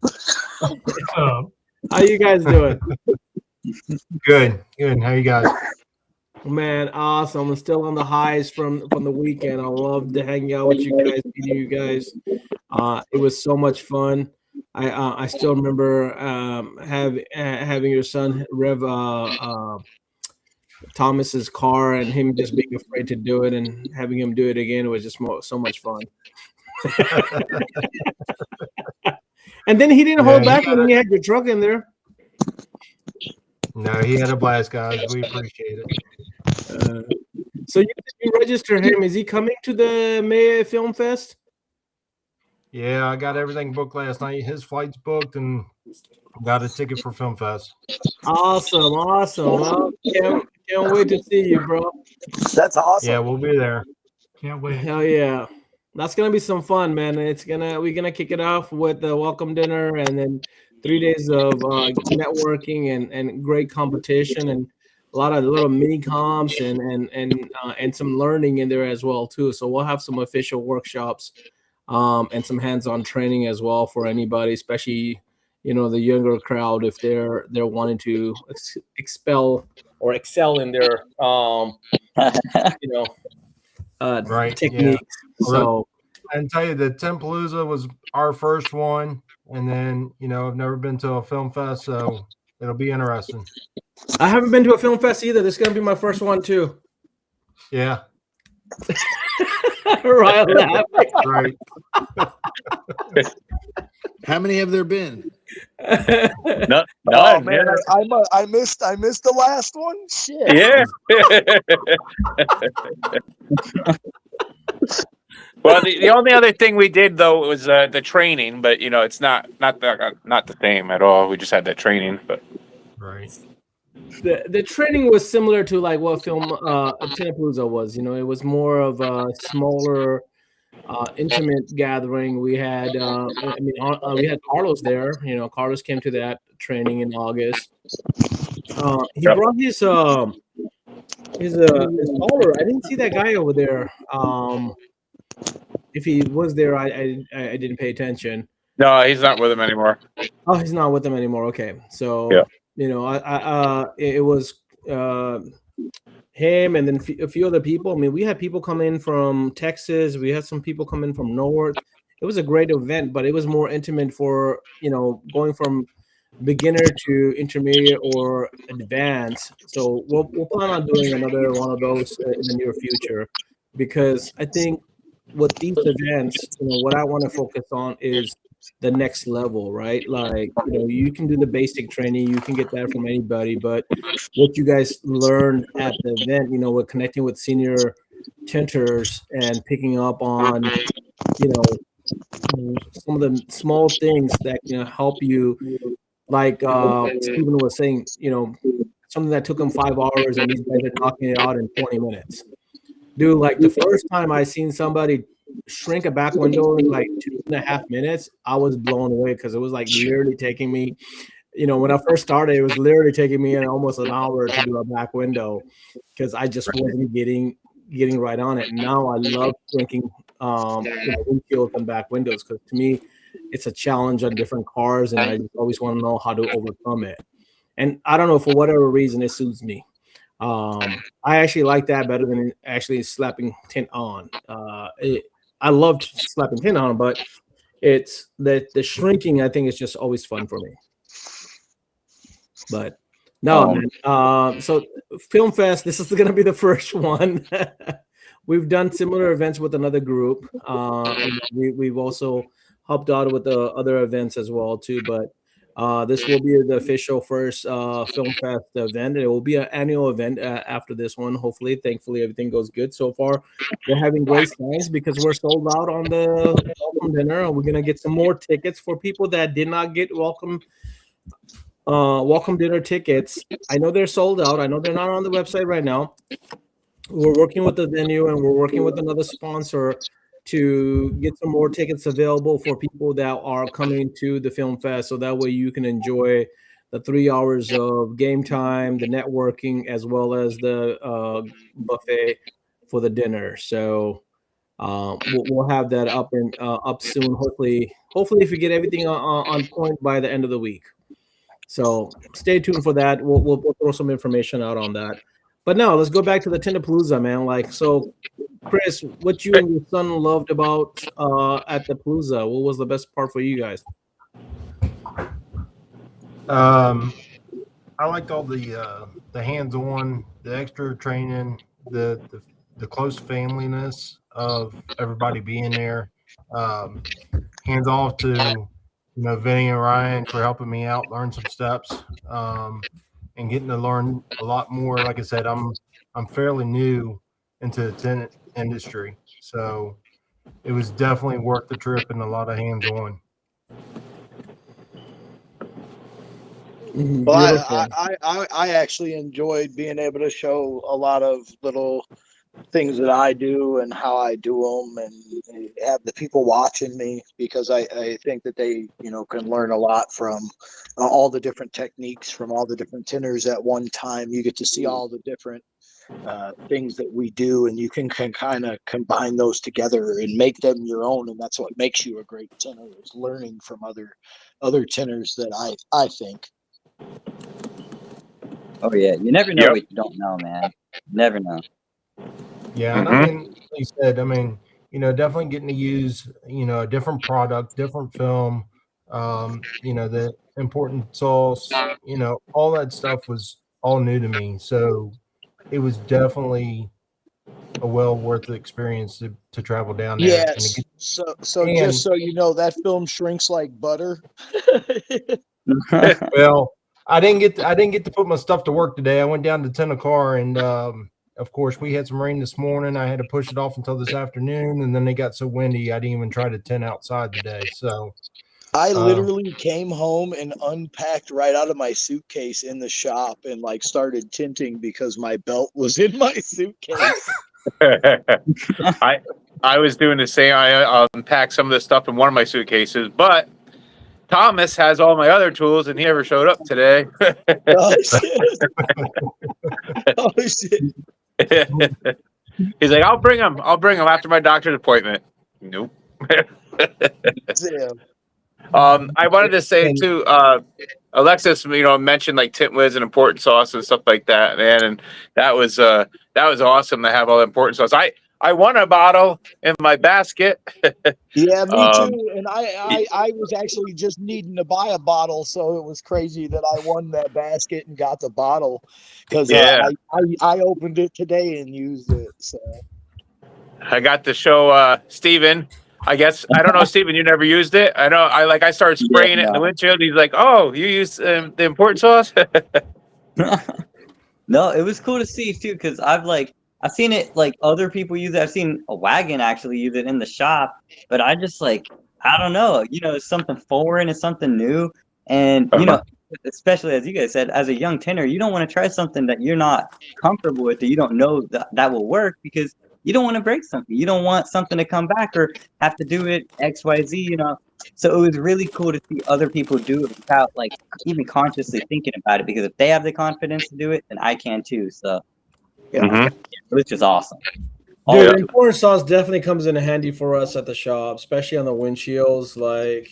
What's up? How you guys doing? Good. How you guys? Man, awesome. I'm still on the highs from the weekend. I love to hang out with you guys, meeting you guys. It was so much fun. I still remember having your son rev Thomas's car and him just being afraid to do it and having him do it again. It was just so much fun. And then he didn't hold back when he had your truck in there. No, he had a blast, guys. We appreciate it. So you register him. Is he coming to the May Film Fest? Yeah, I got everything booked last night. His flight's booked and got a ticket for Film Fest. Awesome. Well, can't wait to see you, bro. That's awesome. Yeah, we'll be there. Can't wait. Hell yeah. That's gonna be some fun, man. We're gonna kick it off with the welcome dinner and then 3 days of networking and great competition and a lot of little mini comps and some learning in there as well too. So we'll have some official workshops and some hands-on training as well for anybody, especially the younger crowd if they're wanting to excel in their right techniques. Yeah. So I can tell you the TintaPalooza was our first one, and then I've never been to a film fest, so it'll be interesting. I haven't been to a film fest either. This is gonna be my first one too. Yeah. Right. How many have there been? None. Oh man, I missed the last one. Shit. Yeah. Well, the only other thing we did though was the training, but it's not the same at all. We just had that training, but right. The training was similar to like what film TintaPalooza was. It was more of a smaller, intimate gathering. We had we had Carlos there. Carlos came to that training in August. He brought his installer. I didn't see that guy over there. If he was there, I didn't pay attention. no, he's not with him anymore. Oh, he's not with them anymore. Okay, so Yeah. it was him and then a few other people. I mean, we had people come in from Texas. We had some people come in from North. It was a great event, but it was more intimate for going from beginner to intermediate or advanced. So we'll plan on doing another one of those in the near future, because I think with these events, what I want to focus on is the next level, right? Like, you can do the basic training, you can get that from anybody, but what you guys learned at the event, with connecting with senior tinters and picking up on, some of the small things that help you, like Stephen was saying, something that took him 5 hours and these guys are talking it out in 20 minutes. Dude, like the first time I seen somebody shrink a back window in like 2.5 minutes, I was blown away, because it was like literally taking me, when I first started, it was literally taking me almost an hour to do a back window, because I just wasn't getting right on it. Now I love shrinking windshields and back windows, because to me it's a challenge on different cars, and I just always want to know how to overcome it. And I don't know, for whatever reason, it suits me. I actually like that better than actually slapping tint on. I loved slapping tint on, but it's the shrinking, I think, is just always fun for me. But no, man. So Film Fest, this is going to be the first one. We've done similar events with another group. We've also helped out with the other events as well too, but this will be the official first Film Fest event. It will be an annual event after this one. Hopefully, thankfully, everything goes good so far. We're having great signs because we're sold out on the welcome dinner, and we're gonna get some more tickets for people that did not get welcome welcome dinner tickets. I know they're sold out. I know they're not on the website right now. We're working with the venue and we're working with another sponsor to get some more tickets available for people that are coming to the film fest. So that way you can enjoy the 3 hours of game time, the networking, as well as the buffet for the dinner. So we'll have that up soon. Hopefully, if we get everything on point by the end of the week. So stay tuned for that. We'll throw some information out on that. But now let's go back to the TintaPalooza, man. Like, so Chris, what you and your son loved about at the Palooza? What was the best part for you guys? I liked all the hands-on, the extra training, the close familyness of everybody being there. Hands off to Vinny and Ryan for helping me out, learn some steps, and getting to learn a lot more. Like I said, I'm fairly new into the tent industry, so it was definitely worth the trip and a lot of hands-on. Well, I actually enjoyed being able to show a lot of little things that I do and how I do them, and have the people watching me, because I think that they can learn a lot from all the different techniques from all the different tinners at one time. You get to see all the different things that we do, and you can kind of combine those together and make them your own, and that's what makes you a great tinner, is learning from other tinners that I think. Oh yeah, you never know what you don't know, man. Never know. Yeah, and I mean, like you said, definitely getting to use, a different product, different film, the important sauce, all that stuff was all new to me. So it was definitely a well worth the experience to travel down there. Yes. So just so you know, that film shrinks like butter. Well, I didn't get to put my stuff to work today. I went down to tint a car, and of course we had some rain this morning. I had to push it off until this afternoon, and then they got so windy I didn't even try to tint outside today. So I literally came home and unpacked right out of my suitcase in the shop and started tinting because my belt was in my suitcase. I was doing the same. I unpacked some of the stuff in one of my suitcases, but Thomas has all my other tools, and he never showed up today. Oh shit! Oh shit! He's like, I'll bring him after my doctor's appointment. Nope. Damn. I wanted to say too, Alexis, mentioned like tint lids and important sauce and stuff like that, man, and that was awesome to have all the important sauce. I won a bottle in my basket. Yeah, me too. And I was actually just needing to buy a bottle, so it was crazy that I won that basket and got the bottle, because I opened it today and used it. So I got to show Steven. I guess I don't know, Steven. You never used it. I know. I started spraying it in the windshield. He's like, "Oh, you use the important sauce." No, it was cool to see too, because I've seen it other people use it. I've seen a wagon actually use it in the shop, but I just I don't know. It's something foreign, it's something new, and especially as you guys said, as a young tinner, you don't want to try something that you're not comfortable with, or you don't know that will work, because you don't want to break something. You don't want something to come back or have to do it XYZ. So it was really cool to see other people do it without even consciously thinking about it, because if they have the confidence to do it, then I can too. So yeah, which is awesome. Dude, the important sauce definitely comes in handy for us at the shop, especially on the windshields.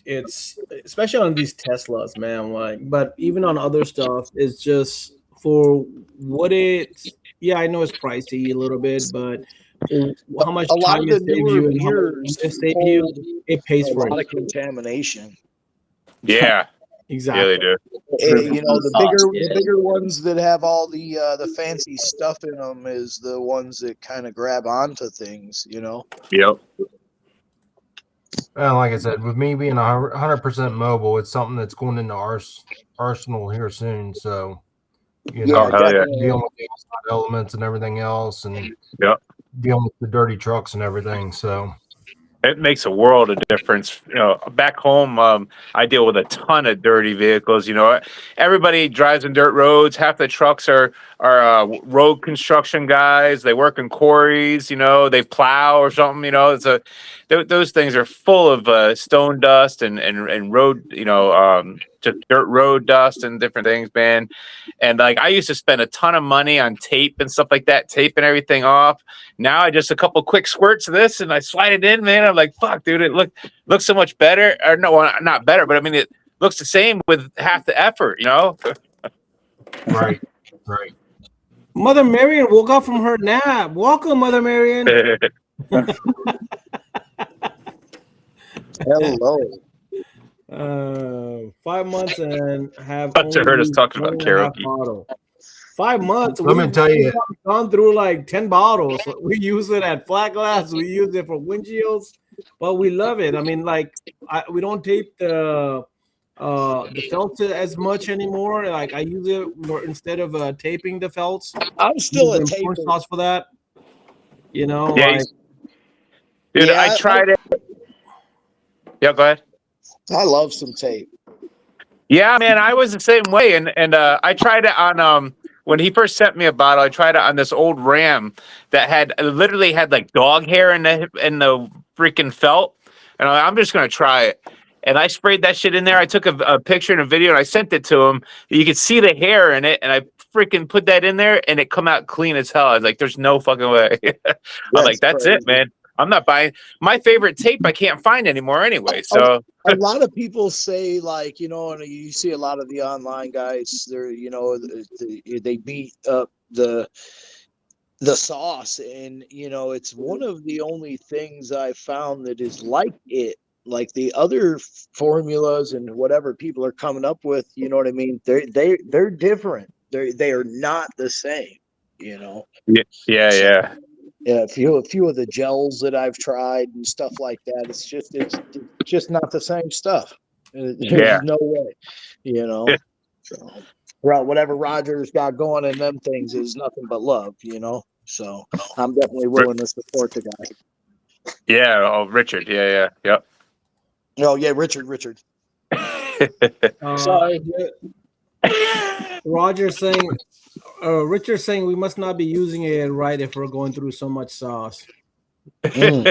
It's especially on these Teslas, man. But even on other stuff, it's just for what it's. Yeah, I know it's pricey a little bit, but for how much time it saves you and how much it saves you, it pays for it. A lot of contamination. Yeah, exactly. Yeah, they do. The bigger ones that have all the fancy stuff in them is the ones that kind of grab onto things. Yep. Well, like I said, with me being 100% mobile, it's something that's going into our arsenal here soon. So, dealing with the outside elements and everything else, and dealing with the dirty trucks and everything. So, It makes a world of difference. You know, back home, I deal with a ton of dirty vehicles. You know, everybody drives in dirt roads. Half the trucks are road construction guys. They work in quarries. You know, they plow or something. You know, those things are full of stone dust and road. You know, just dirt road dust and different things, man. And like I used to spend a ton of money on tape and stuff like that, taping everything off. Now I just a couple quick squirts of this and I slide it in, man. I'm like, fuck, dude, it looks so much better. Or no, well, not better, but I mean, it looks the same with half the effort, you know? Right. Right. Mother Marion woke up from her nap. Welcome, Mother Marion. Hello. 5 months and have Must have only heard us used talking one about and a half karaoke. bottle. 5 months. Let me tell you. We've gone through like 10 bottles. We use it at flat glass. We use it for windshields, but we love it. I mean, like we don't tape the felts as much anymore. Like I use it more instead of taping the felts. I'm still a Use corn taper. sauce for that. You know, Yeah, like dude, Yeah, I tried it. Yeah, go ahead. I love some tape. Yeah, man, I was the same way, and I tried it on when he first sent me a bottle. I tried it on this old Ram that had literally had like dog hair in the freaking felt, and I'm just gonna try it. And I sprayed that shit in there. I took a picture and a video, and I sent it to him. You could see the hair in it, and I freaking put that in there, and it come out clean as hell. I was like, "There's no fucking way." I'm like, "That's crazy. it, man. I'm not buying my favorite tape. I can't find anymore anyway." So. A lot of people say, like, you know, and you see a lot of the online guys, they're, you know, they beat up the sauce, and you know, it's one of the only things I found that is like it. Like the other formulas and whatever people are coming up with, you know what I mean? They're different. They are not the same, you know. Yeah, So, yeah. yeah, a few of the gels that I've tried and stuff like that, it's just not the same stuff. There's Yeah. no way, you know. So, well, whatever Roger's got going in them things is nothing but love, you know. So I'm definitely willing to support the guy. Yeah. Oh, Richard. Yeah. Yep. Oh yeah, Richard. Sorry. Roger saying, Richard saying we must not be using it right if we're going through so much sauce. Turn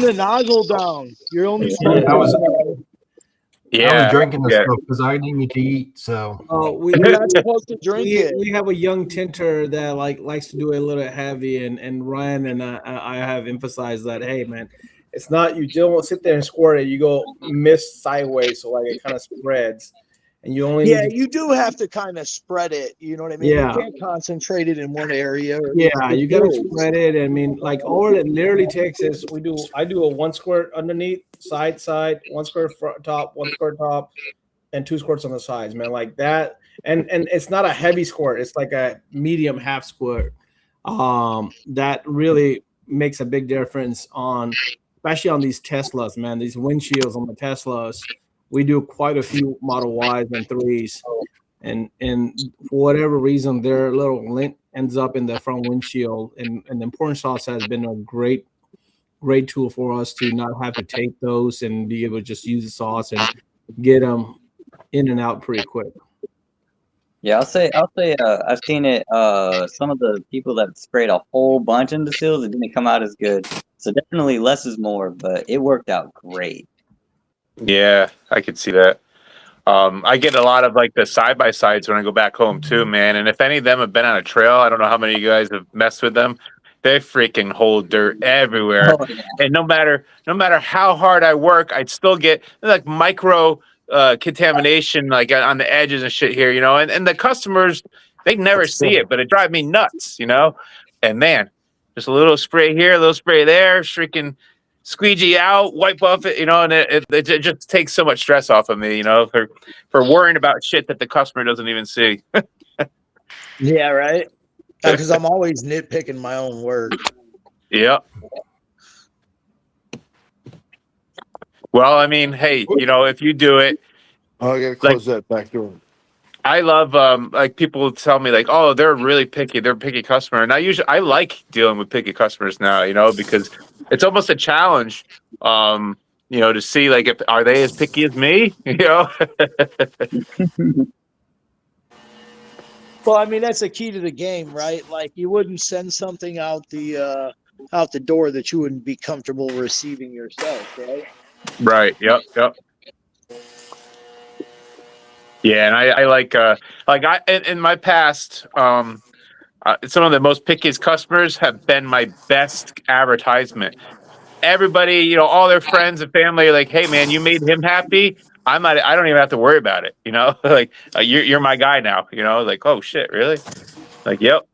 the nozzle down. You're only supposed I was Yeah. drinking this stuff because I didn't get to eat. So You're not supposed to drink it. We have a young tinter that likes to do a little heavy, and Ryan and I have emphasized that, hey man, it's not, you don't sit there and squirt it, you go mist sideways, so like it kind of spreads, and you only need to, you do have to kind of spread it, you know what I mean? Yeah. You can't concentrate it in one area. You gotta spread it. I mean, like all it literally takes is I do a 1 squirt underneath, side, 1 squirt front, top, 1 squirt top, and 2 squirts on the sides, man, like that. And it's not a heavy squirt, it's like a medium half squirt. That really makes a big difference especially on these Teslas, man. These windshields on the Teslas, we do quite a few Model Ys and 3s, and for whatever reason, their little lint ends up in the front windshield, and the pouring sauce has been a great tool for us to not have to tape those and be able to just use the sauce and get them in and out pretty quick. Yeah, I'll say I've seen it. Some of the people that sprayed a whole bunch into seals, it didn't come out as good. So definitely less is more, but it worked out great. Yeah, I could see that. I get a lot of like the side by sides when I go back home too, man. And if any of them have been on a trail, I don't know how many of you guys have messed with them. They freaking hold dirt everywhere, Oh, yeah. and no matter how hard I work, I'd still get like micro contamination like on the edges and shit here, you know. And the customers, they never see it, but it drives me nuts, you know. And man, just a little spray here, a little spray there, freaking squeegee out, wipe off it, you know, and it just takes so much stress off of me, you know, for worrying about shit that the customer doesn't even see. Yeah, right. Because I'm always nitpicking my own work. Yeah. Well, I mean, hey, you know, if you do it, Oh, I gotta close that back door. I love like people tell me like, oh, they're really picky, they're a picky customer, and I like dealing with picky customers now, because it's almost a challenge, to see like if are they as picky as me, Well, I mean, that's the key to the game, right? Like you wouldn't send something out the door that you wouldn't be comfortable receiving yourself, right? Right. Yep. Yep. Yeah, and I like in my past, some of the most pickiest customers have been my best advertisement. Everybody, all their friends and family are like, "Hey, man, you made him happy. I don't even have to worry about it." Like you're my guy now. Like, oh shit, really? Like, yep.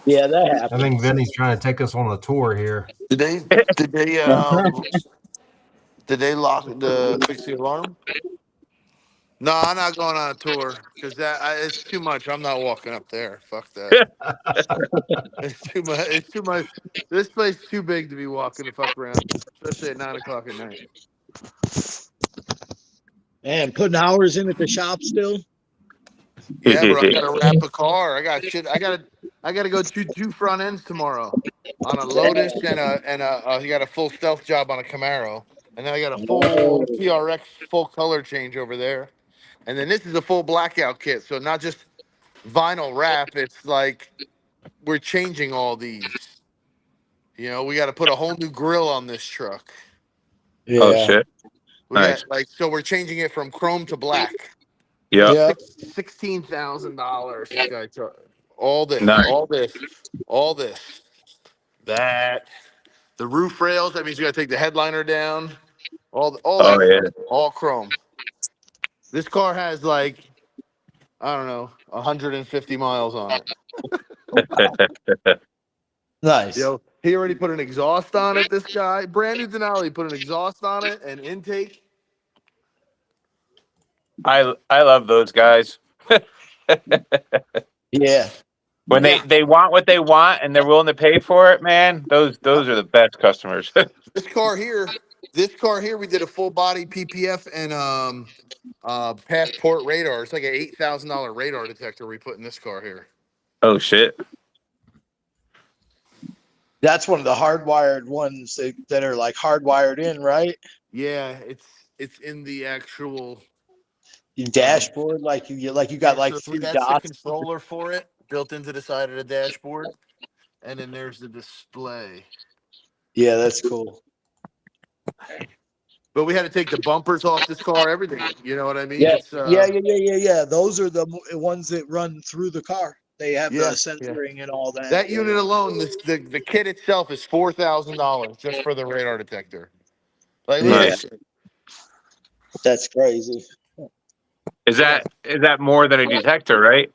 Yeah, that I happens. think Vinny's trying to take us on a tour here. Did they did they fix the alarm? No, I'm not going on a tour because it's too much. I'm not walking up there. Fuck that. It's too much. It's too much. This place is too big to be walking the fuck around, especially at 9 o'clock at night. Man, putting hours in at the shop still. Yeah, bro. I gotta wrap a car. I got shit. I gotta go to two front ends tomorrow on a Lotus and I got a full stealth job on a Camaro, and then I got a full Oh, TRX full color change over there, and then this is a full blackout kit. So not just vinyl wrap. It's like we're changing all these. We got to put a whole new grill on this truck. Oh yeah, shit. We got Nice. so we're changing it from chrome to black. Yep. yeah. $16,000. This guy took all this, Nice. all this, all this, that. The roof rails. That means you got to take the headliner down. All Oh that yeah. stuff. All chrome. This car has like I don't know 150 miles on it. Nice. He already put an exhaust on it. This guy, brand new Denali, put an exhaust on it and intake. I love those guys. Yeah, When yeah. they want what they want and they're willing to pay for it, man, those are the best customers. This car here, we did a full body PPF and passport radar. It's like an $8,000 radar detector we put in this car here. Oh shit. That's one of the hardwired ones that are like hardwired in, right? Yeah, it's in the actual Your dashboard, like you got like So see, three that's the dots. controller for it built into the side of the dashboard, and then there's the display. Yeah, that's cool. But we had to take the bumpers off this car, everything. You know what I mean? Yeah, It's yeah. Those are the ones that run through the car. They have the yeah. sensoring and all that. That unit alone, the kit itself is $4,000 just for the radar detector. Like, look at Yeah, Nice. this. that's crazy. Is that more than a detector, right?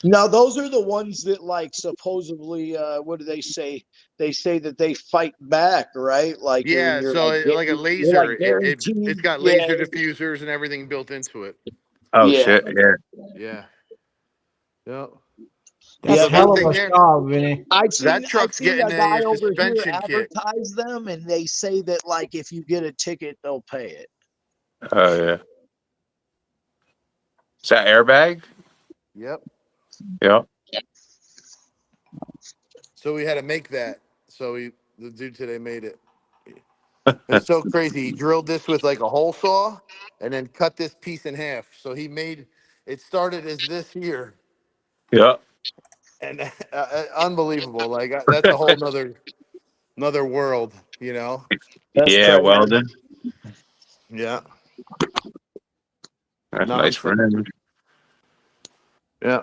Now, those are the ones that, like, supposedly, what do they say? They say that they fight back, right? Like, when Yeah, you're so like, like a you're like laser, it's guaranteed. got Yeah, laser diffusers and everything built into it. Oh yeah, shit. Yeah. Yeah. Yep. That's yeah. So hell that of thing a there, job, Vinny. that I've truck's seen getting a guy a over here suspension kit. advertise them, and they say that, like, if you get a ticket, they'll pay it. Oh yeah. Is that airbag? Yep. Yeah. So we had to make that. So the dude today made it. It's so crazy. He drilled this with like a hole saw and then cut this piece in half. So he made it started as this here Yeah. and unbelievable. Like that's a whole another world, you know? That's Yeah. crazy. Weldon. Yeah. That's nice for Nonsense. him. Yeah.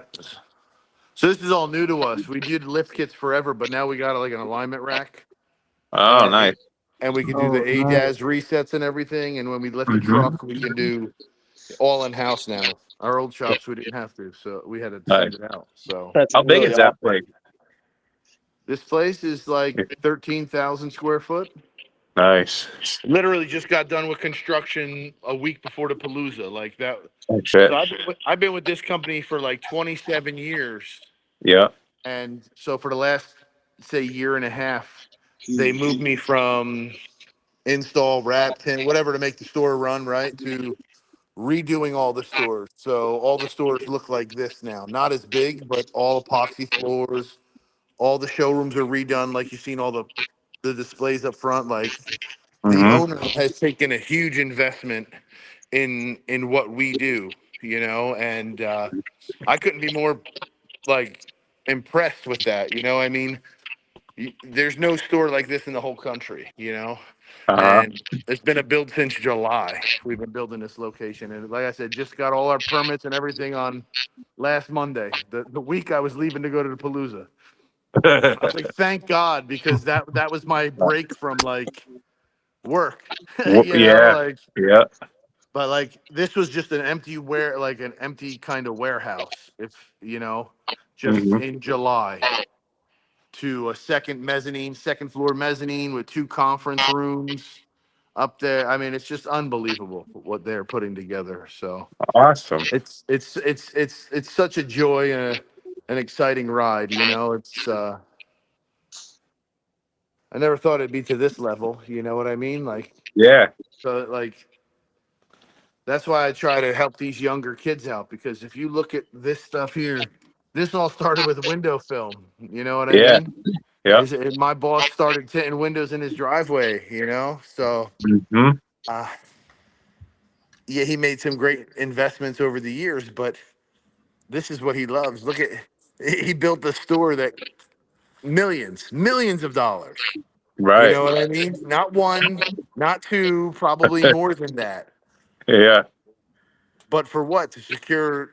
So this is all new to us. We did lift kits forever, but now we got like an alignment rack. Oh, And nice. and we can do the Oh, nice. ADAS resets and everything. And when we lift a Hmm. truck, we can do all in house now. Our old shops we didn't have to, so we had to send Nice. it out. So That's How big really is that awesome. place? this place is like 13,000 square foot. Nice. Literally just got done with construction a week before the Palooza. Like that. Oh shit. So I've been with this company for like 27 years, Yeah. and so for the last say year and a half, they moved me from install, wrap, tin, whatever to make the store run right to redoing all the stores. So all the stores look like this now. Not as big, but all epoxy floors. All the showrooms are redone, like you've seen all the displays up front. Like the Mm-hmm. owner has taken a huge investment in what we do, you know, and I couldn't be more like impressed with that. You know, I mean, there's no store like this in the whole country, you know, Uh-huh. and it's been a build since July. We've been building this location, and like I said, just got all our permits and everything on last Monday, the week I was leaving to go to the Palooza. I was like, thank God, because that was my break from like work, you know, Yeah. like. Yeah. But like this was just like an empty kind of warehouse, if you know, just Mm-hmm. in July, to a second floor mezzanine with 2 conference rooms up there. I mean, it's just unbelievable what they're putting together. So Awesome. it's such a joy and an exciting ride. You know, it's I never thought it'd be to this level. You know what I mean? Like Yeah. so, like that's why I try to help these younger kids out, because if you look at this stuff here, this all started with window film. You know what I Yeah. mean? Yeah. My boss started tinting windows in his driveway, you know? So, Mm-hmm. uh, yeah, he made some great investments over the years, but this is what he loves. Look at, he built a store that millions of dollars. You Right. know what I mean? Not one, not two, probably more than that. Yeah. But for what? To secure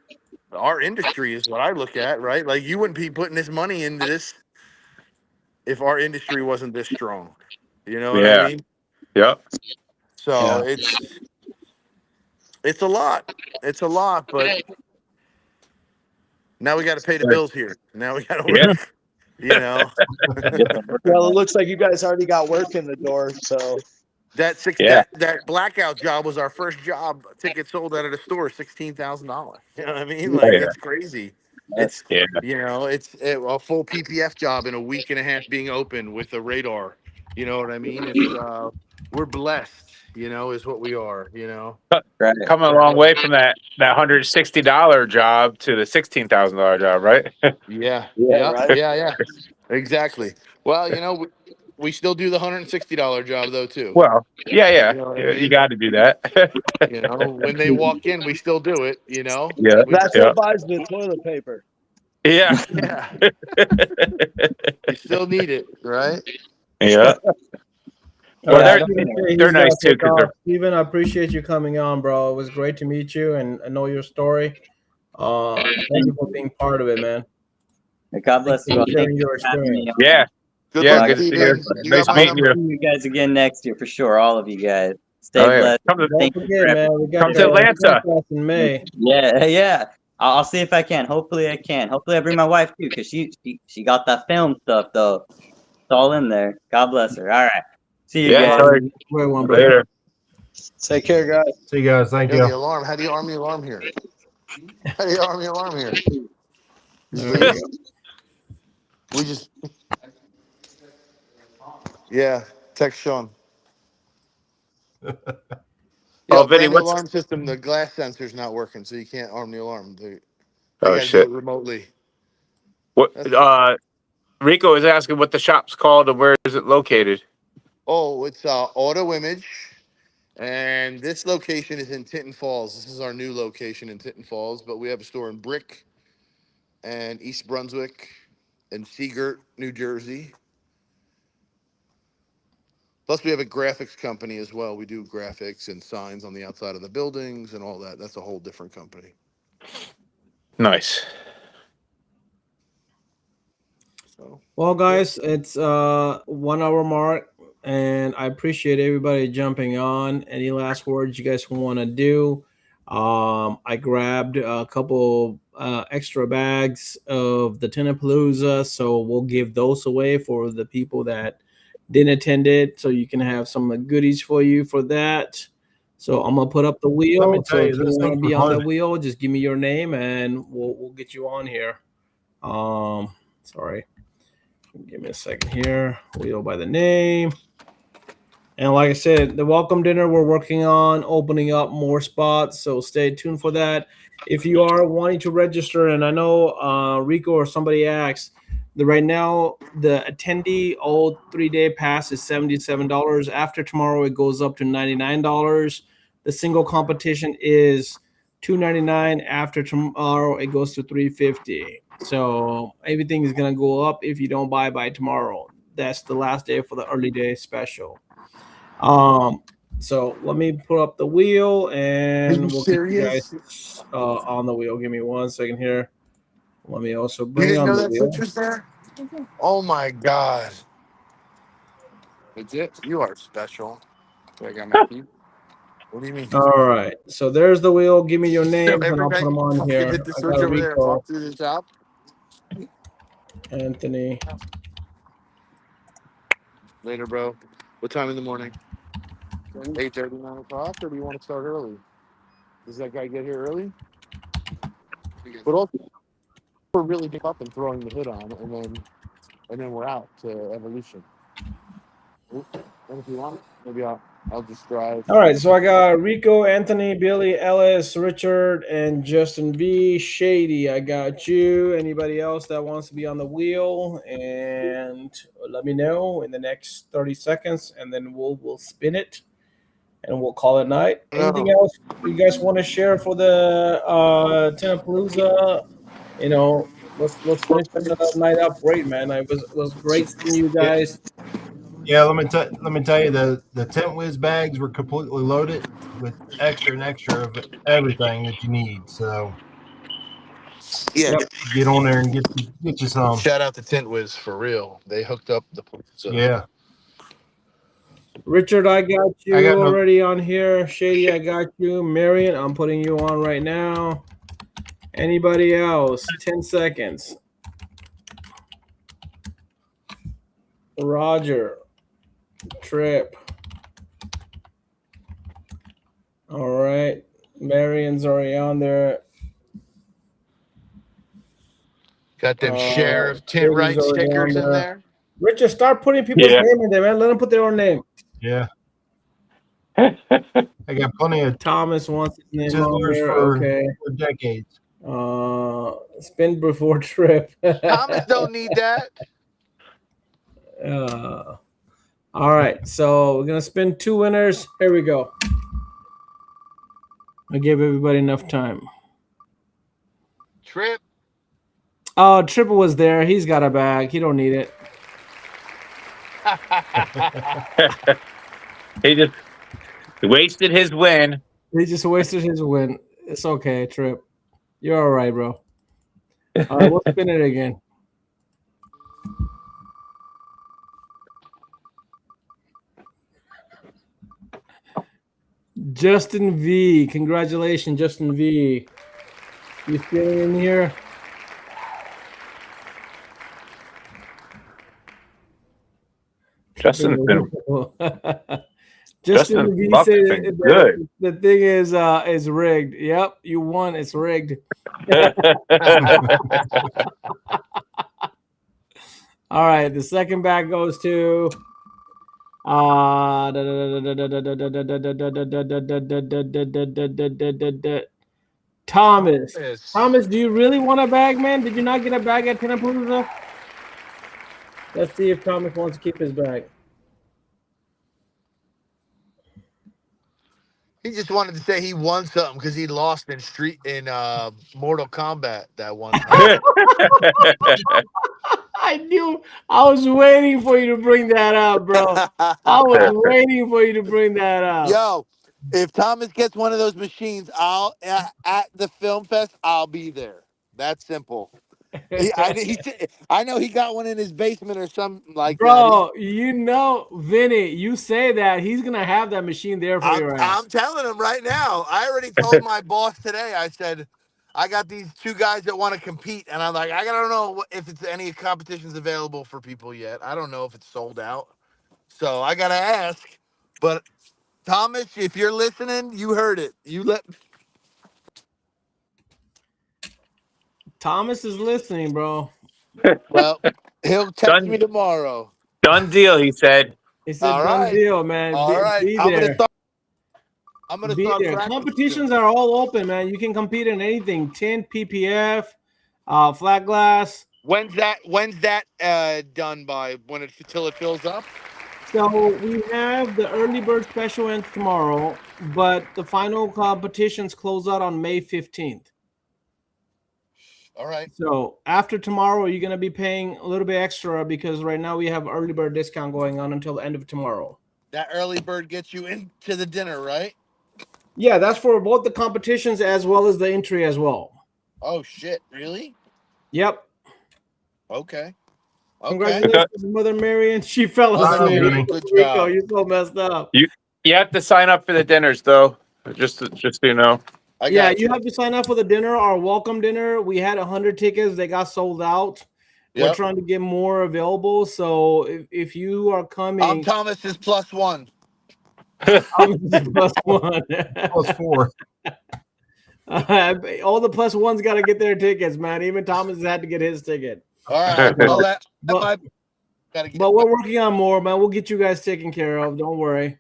our industry is what I look at, right? Like you wouldn't be putting this money into this if our industry wasn't this strong. You know what I Yeah. mean? Yep. So Yeah. it's a lot. It's a lot, but now we got to pay the Right. bills here. Now we got to Yeah. work, you know. Well, it looks like you guys already got work in the door. So Yeah. That blackout job was our first job. Ticket sold out of the store, $16,000. You know what I mean? Oh Like yeah. it's crazy. It's Yeah. a full PPF job in a week and a half being open with a radar. You know what I mean? It's we're blessed. You know, is what we are. You know. Right. Coming a long way from that $160 job to the $16,000 job, right? Yeah. yeah, Yeah. right. Yeah. Yeah. Exactly. Well, you know, we still do the $160 job though too. Well, yeah, You yeah. know what I You mean? got to do that. You know, when they walk in, we still do it. You know, Yeah. we That's just Yeah. what buys the toilet paper. Yeah. yeah, you still need it, right? Yeah. All Well, right, Yeah, I they're don't Steven, know. okay, they're he's got nice to too take because they're off. Steven, I appreciate you coming on, bro. It was great to meet you and know your story. Thank you Thank for you. being part of it, man. God Thank bless you you for all. Thank sharing you your for having me experience. on. yeah, Good yeah. luck, God Good to see bless you. Steven. everybody. You got Nice my I'll meeting you. number. see you guys again next year for sure. All of you guys. Stay Oh yeah. blessed. Don't Thank you for forget, having man, we me. got Come to the Atlanta. podcast in May. Yeah, yeah. I'll see if I can. Hopefully I can. Hopefully I bring my wife too, because she got that film stuff though. It's all in there. God bless her. All right. See you All Yeah. guys. right, Sorry. man. Great one, brother. Later. Take care, guys. See you guys. Thank Yo, you. the alarm. How do you arm the alarm here? How do you arm the alarm here? Just There we leave. go. We just yeah. Text Sean. Oh, Yo, Vinny, brand new what's? alarm system. The glass sensor's not working, so you can't arm the alarm. They Oh got to do it shit. remotely. What? That's all. Rico is asking what the shop's called and where is it located? Oh, it's Auto Image, and this location is in Tinton Falls. This is our new location in Tinton Falls, but we have a store in Brick and East Brunswick and Seagirt, New Jersey. Plus, we have a graphics company as well. We do graphics and signs on the outside of the buildings and all that. That's a whole different company. Nice. So, Well, yeah. guys, it's 1 hour mark, and I appreciate everybody jumping on. Any last words you guys want to do? I grabbed a couple extra bags of the TintaPalooza, so we'll give those away for the people that didn't attend it, so you can have some goodies for you for that. So I'm gonna put up the Let me wheel. tell So you, if you those want things to were be on the loaded. wheel, just give me your name, and we'll get you on here. Sorry. Give me a second here. Wheel by the name. And like I said, the welcome dinner, we're working on opening up more spots, so stay tuned for that. If you are wanting to register, and I know Rico or somebody asked, right now the attendee all 3-day pass is $77. After tomorrow, it goes up to $99. The single competition is $299. After tomorrow, it goes to $350. So everything is gonna go up if you don't buy by tomorrow. That's the last day for the early day special. So let me put up the wheel Are and you we'll get you serious? guys on the wheel. Give me 1 second here. Let me also You bring didn't on know the that wheel. switch was there? Oh my god. Legit, you are special. Do I got my feet? What do you mean? All right. So there's the wheel. Give me your So names and every I'll put night them on you here. hit the I switch got over there and Rico, walk through the shop. Anthony. Later, bro. What time in the morning? 8:30, 9 o'clock, or do you want to start early? Does that guy get here early? But also, we're really big up and throwing the hood on, and then we're out to Evolution. And if you want, maybe I'll just drive. All right. So I got Rico, Anthony, Billy, Ellis, Richard, and Justin V. Shady. I got you. Anybody else that wants to be on the wheel? And let me know in the next 30 seconds, and then we'll spin it and we'll call it night. Anything No. else you guys want to share for the TintaPalooza? You know, let's finish the night up great, man. It was great seeing you Yeah, guys. yeah. Let me tell you, the Tent Whiz bags were completely loaded with extra and extra of everything that you need. So Yeah. Yep. get on there and get you some. Shout out to Tint Wiz for real. They hooked up the Palooza. Yeah, Richard, I got I you got no. already on here. Shady, I got you. Marion, I'm putting you on right now. Anybody else? 10 seconds. Roger. Trip. All right. Marion's already on there. Got them Sheriff Tint Shady's Right already on stickers in there. there. Richard, start putting people's Yeah. name in there, man. Let them put their own name. Yeah, I got plenty of Thomas wants his name on Twizzlers there. for Okay. decades. Spin before trip. Thomas don't need that. All right. So we're gonna spin 2 winners. Here we go. I gave everybody enough time. Trip. Oh, Triple was there. He's got a bag. He don't need it. He just wasted his win. He just wasted his win. It's okay, Trip. You're all right, bro. All right, we'll spin it again. Justin V. Congratulations, Justin V. You still in here? Justin's been Justin Justin's V luck's said been good. the thing is rigged. Yep, you won. It's rigged. All right, the second bag goes to Thomas. Thomas, do you really want a bag, man? Did you not get a bag at TintaPalooza? Let's see if Thomas wants to keep his bag. He just wanted to say he won something because he lost in Mortal Kombat that one time. I knew. I was waiting for you to bring that up, bro. I was waiting for you to bring that up. Yo, if Thomas gets one of those machines, I'll at the film fest. I'll be there. That's simple. I know he got one in his basement or something like that. Bro, you know, Vinny, you say that he's gonna have that machine there for your ass. I'm telling him right now. I already told my boss today. I said, I got these 2 guys that want to compete, and I'm like, I don't know if it's any competitions available for people yet. I don't know if it's sold out, so I gotta ask. But Thomas, if you're listening, you heard it. Thomas is listening, bro. Well, he'll text me tomorrow. Done deal, he said. It's a All done right. deal, man. All right. Be I'm gonna there. start. I'm gonna Be start there. practicing. Competitions are all open, man. You can compete in anything. Tint, PPF, flat glass. When's that done by? When it till it fills up? So we have the early bird special ends tomorrow, but the final competitions close out on May 15th. All right. So after tomorrow, you're going to be paying a little bit extra because right now we have early bird discount going on until the end of tomorrow. That early bird gets you into the dinner, right? Yeah, that's for both the competitions as well as the entry as well. Oh shit! Really? Yep. Okay. Okay. Congratulations, Mother Marion. She fell Mother asleep. Mary, good Rico, job. you're so messed up. You have to sign up for the dinners though. Just so you know. I Yeah, got you have to sign up for the dinner, our welcome dinner. We had 100 tickets. They got sold out. We're Yep. trying to get more available. So if you are I'm coming, Thomas's +1. I'm plus one. Plus 4. All the plus ones got to get their tickets, man. Even Thomas has had to get his ticket. All right. Well, that But, might gotta get. but we're working on more, man. We'll get you guys taken care of. Don't worry.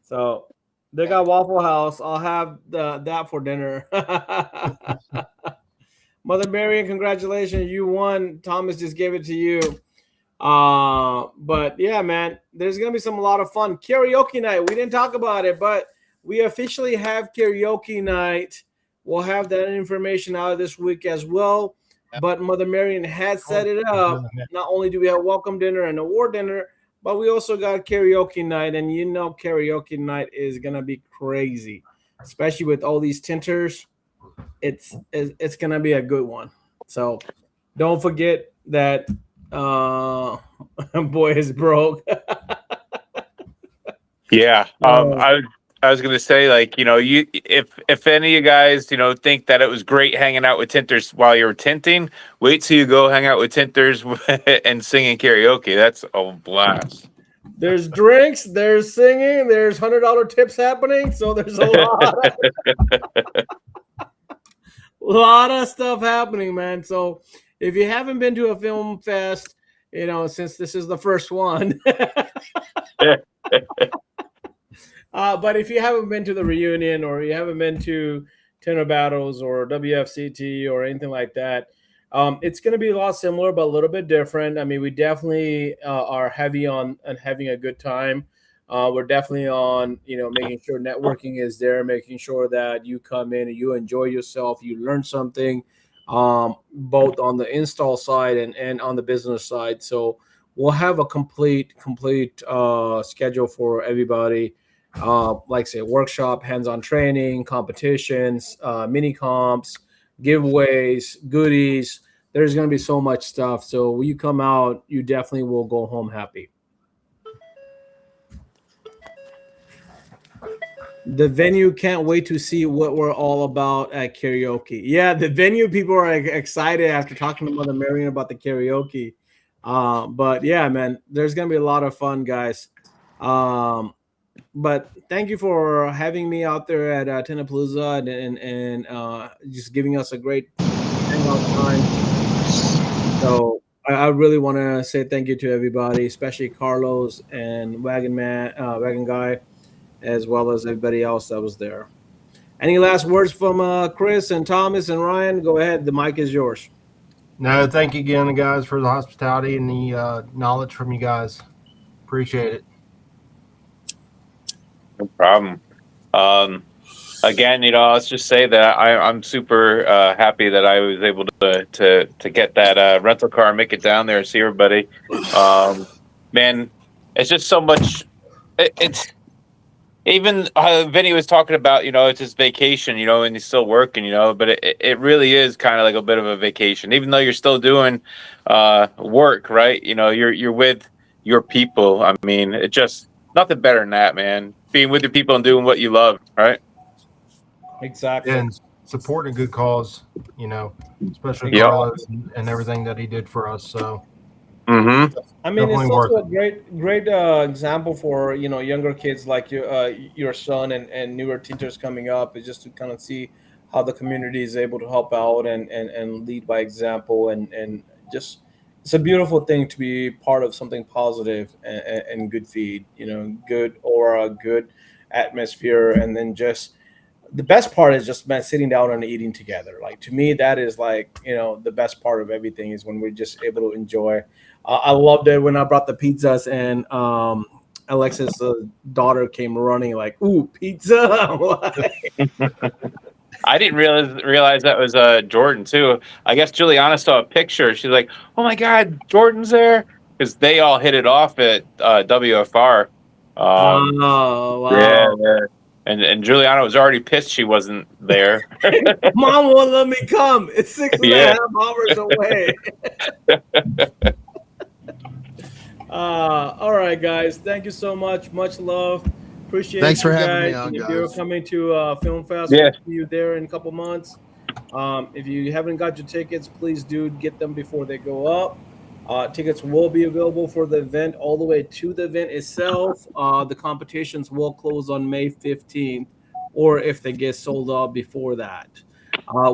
So they got Waffle House. I'll have that for dinner. Mother Marion, congratulations. You won. Thomas just gave it to you. But yeah, man, there's gonna be a lot of fun. Karaoke night. We didn't talk about it, but we officially have karaoke night. We'll have that information out this week as well. But Mother Marion has set it up. Not only do we have welcome dinner and award dinner, but we also got karaoke night. And you know, karaoke night is gonna be crazy, especially with all these tinters. It's gonna be a good one. So don't forget that boy is broke. Yeah. I was gonna say, like, you know, if any of you guys, you know, think that it was great hanging out with tinters while you were tinting, wait till you go hang out with tinters and singing karaoke. That's a blast. There's drinks, there's singing, there's $100 tips happening. So there's a lot of stuff happening, man. So if you haven't been to a film fest, you know, since this is the first one. But if you haven't been to the reunion or you haven't been to Tenor Battles or WFCT or anything like that, it's going to be a lot similar, but a little bit different. I mean, we definitely are heavy on having a good time. We're definitely on, you know, making sure networking is there, making sure that you come in and you enjoy yourself, you learn something, both on the install side and on the business side. So we'll have a complete schedule for everybody. Like say workshop, hands-on training, competitions, mini comps, giveaways, goodies. There's going to be so much stuff. So when you come out, you definitely will go home happy. The venue can't wait to see what we're all about at karaoke. Yeah, the venue people are excited after talking to Mother Marion about the karaoke. But yeah, man, there's going to be a lot of fun, guys. But thank you for having me out there at TintaPalooza and just giving us a great hangout time. So I really want to say thank you to everybody, especially Carlos and Wagon Guy, as well as everybody else that was there. Any last words from Chris and Thomas and Ryan? Go ahead. The mic is yours. No, thank you again, guys, for the hospitality and the knowledge from you guys. Appreciate it. No problem. Again, you know, let's just say that I'm super happy that I was able to get that rental car and make it down there and see everybody. Man, it's just so much. It's even Vinny was talking about, you know, it's his vacation, you know, and he's still working, you know, but it really is kind of like a bit of a vacation, even though you're still doing work, right? You know, you're with your people. I mean, it just nothing better than that, man. Being with your people and doing what you love, right? Exactly. And supporting a good cause, you know, especially Yep. Carlos and everything that he did for us. So, I mean, it's definitely also worth a great example for, you know, younger kids like your son and newer teachers coming up, is just to kind of see how the community is able to help out and lead by example and just it's a beautiful thing to be part of something positive and good feed. You know, good aura, good atmosphere, and then just the best part is just man sitting down and eating together. Like to me, that is like the best part of everything is when we're just able to enjoy. I loved it when I brought the pizzas and Alexis' daughter came running like, "Ooh, pizza!" I'm like, I didn't realize that was Jordan too. I guess Juliana saw a picture. She's like, "Oh my God, Jordan's there!" Because they all hit it off at WFR. "Oh Yeah, wow, yeah. And Juliana was already pissed she wasn't there. Mom won't let me come. It's six and a Yeah. half hours away." All right, guys. Thank you so much. Much love. Appreciate Thanks for you having me guys. on, And if you're guys. coming to Film Fest, Yeah. we'll see you there in a couple months. If you haven't got your tickets, please do get them before they go up. Tickets will be available for the event all the way to the event itself. The competitions will close on May 15th, or if they get sold out before that.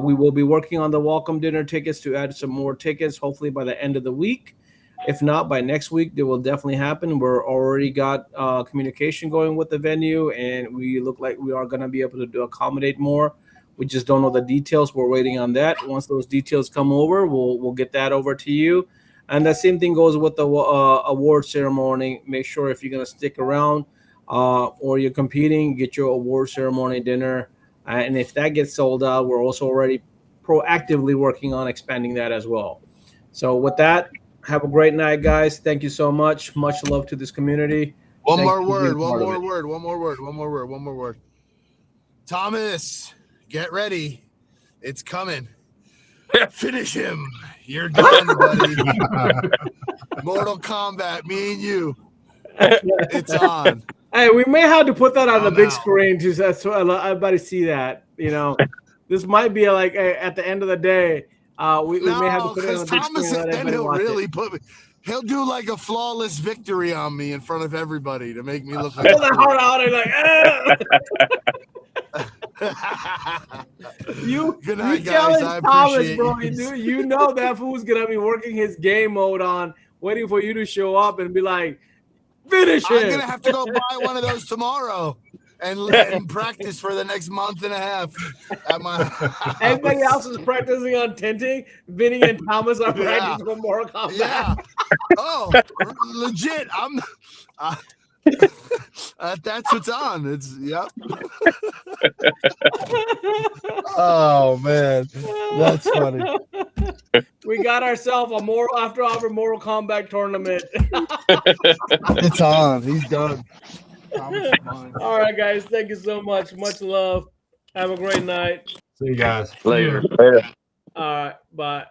We will be working on the welcome dinner tickets to add some more tickets, hopefully by the end of the week. If not, by next week, they will definitely happen. We're already got communication going with the venue, and we look like we are going to be able to accommodate more. We just don't know the details. We're waiting on that. Once those details come over, we'll get that over to you. And the same thing goes with the award ceremony. Make sure if you're going to stick around or you're competing, get your award ceremony dinner. And if that gets sold out, we're also already proactively working on expanding that as well. So with that, have a great night, guys. Thank you so much. Much love to this community. One Thank more you for being word, one part of more it. word, one more word, one more word, one more word. Thomas, get ready. It's coming. Finish him. You're done, buddy. Mortal Kombat, me and you. It's on. Hey, we may have to put that on the I'm big out. screen to so everybody see that. This might be like at the end of the day. We may have to No, put it on because the big screen Thomas, and let then everybody he'll watch really it. put me. He'll do like a flawless victory on me in front of everybody to make me look like Pull a that fool. heart out and you Good night, guys. challenge I Thomas, appreciate bro. you. You know that fool's gonna be working his game mode on, waiting for you to show up and be like, finish I'm him. gonna have to go buy one of those tomorrow and practice for the next month and a half at my house. Everybody else is practicing on tinting. Vinny and Thomas are Yeah. practicing for Mortal Kombat. Yeah. Oh, legit. That's what's on. It's yep. Oh man, that's funny. We got ourselves a more after hour Mortal Kombat tournament. It's on. He's done. All right, guys. Thank you so much. Much love. Have a great night. See you guys. Later. All right. Bye.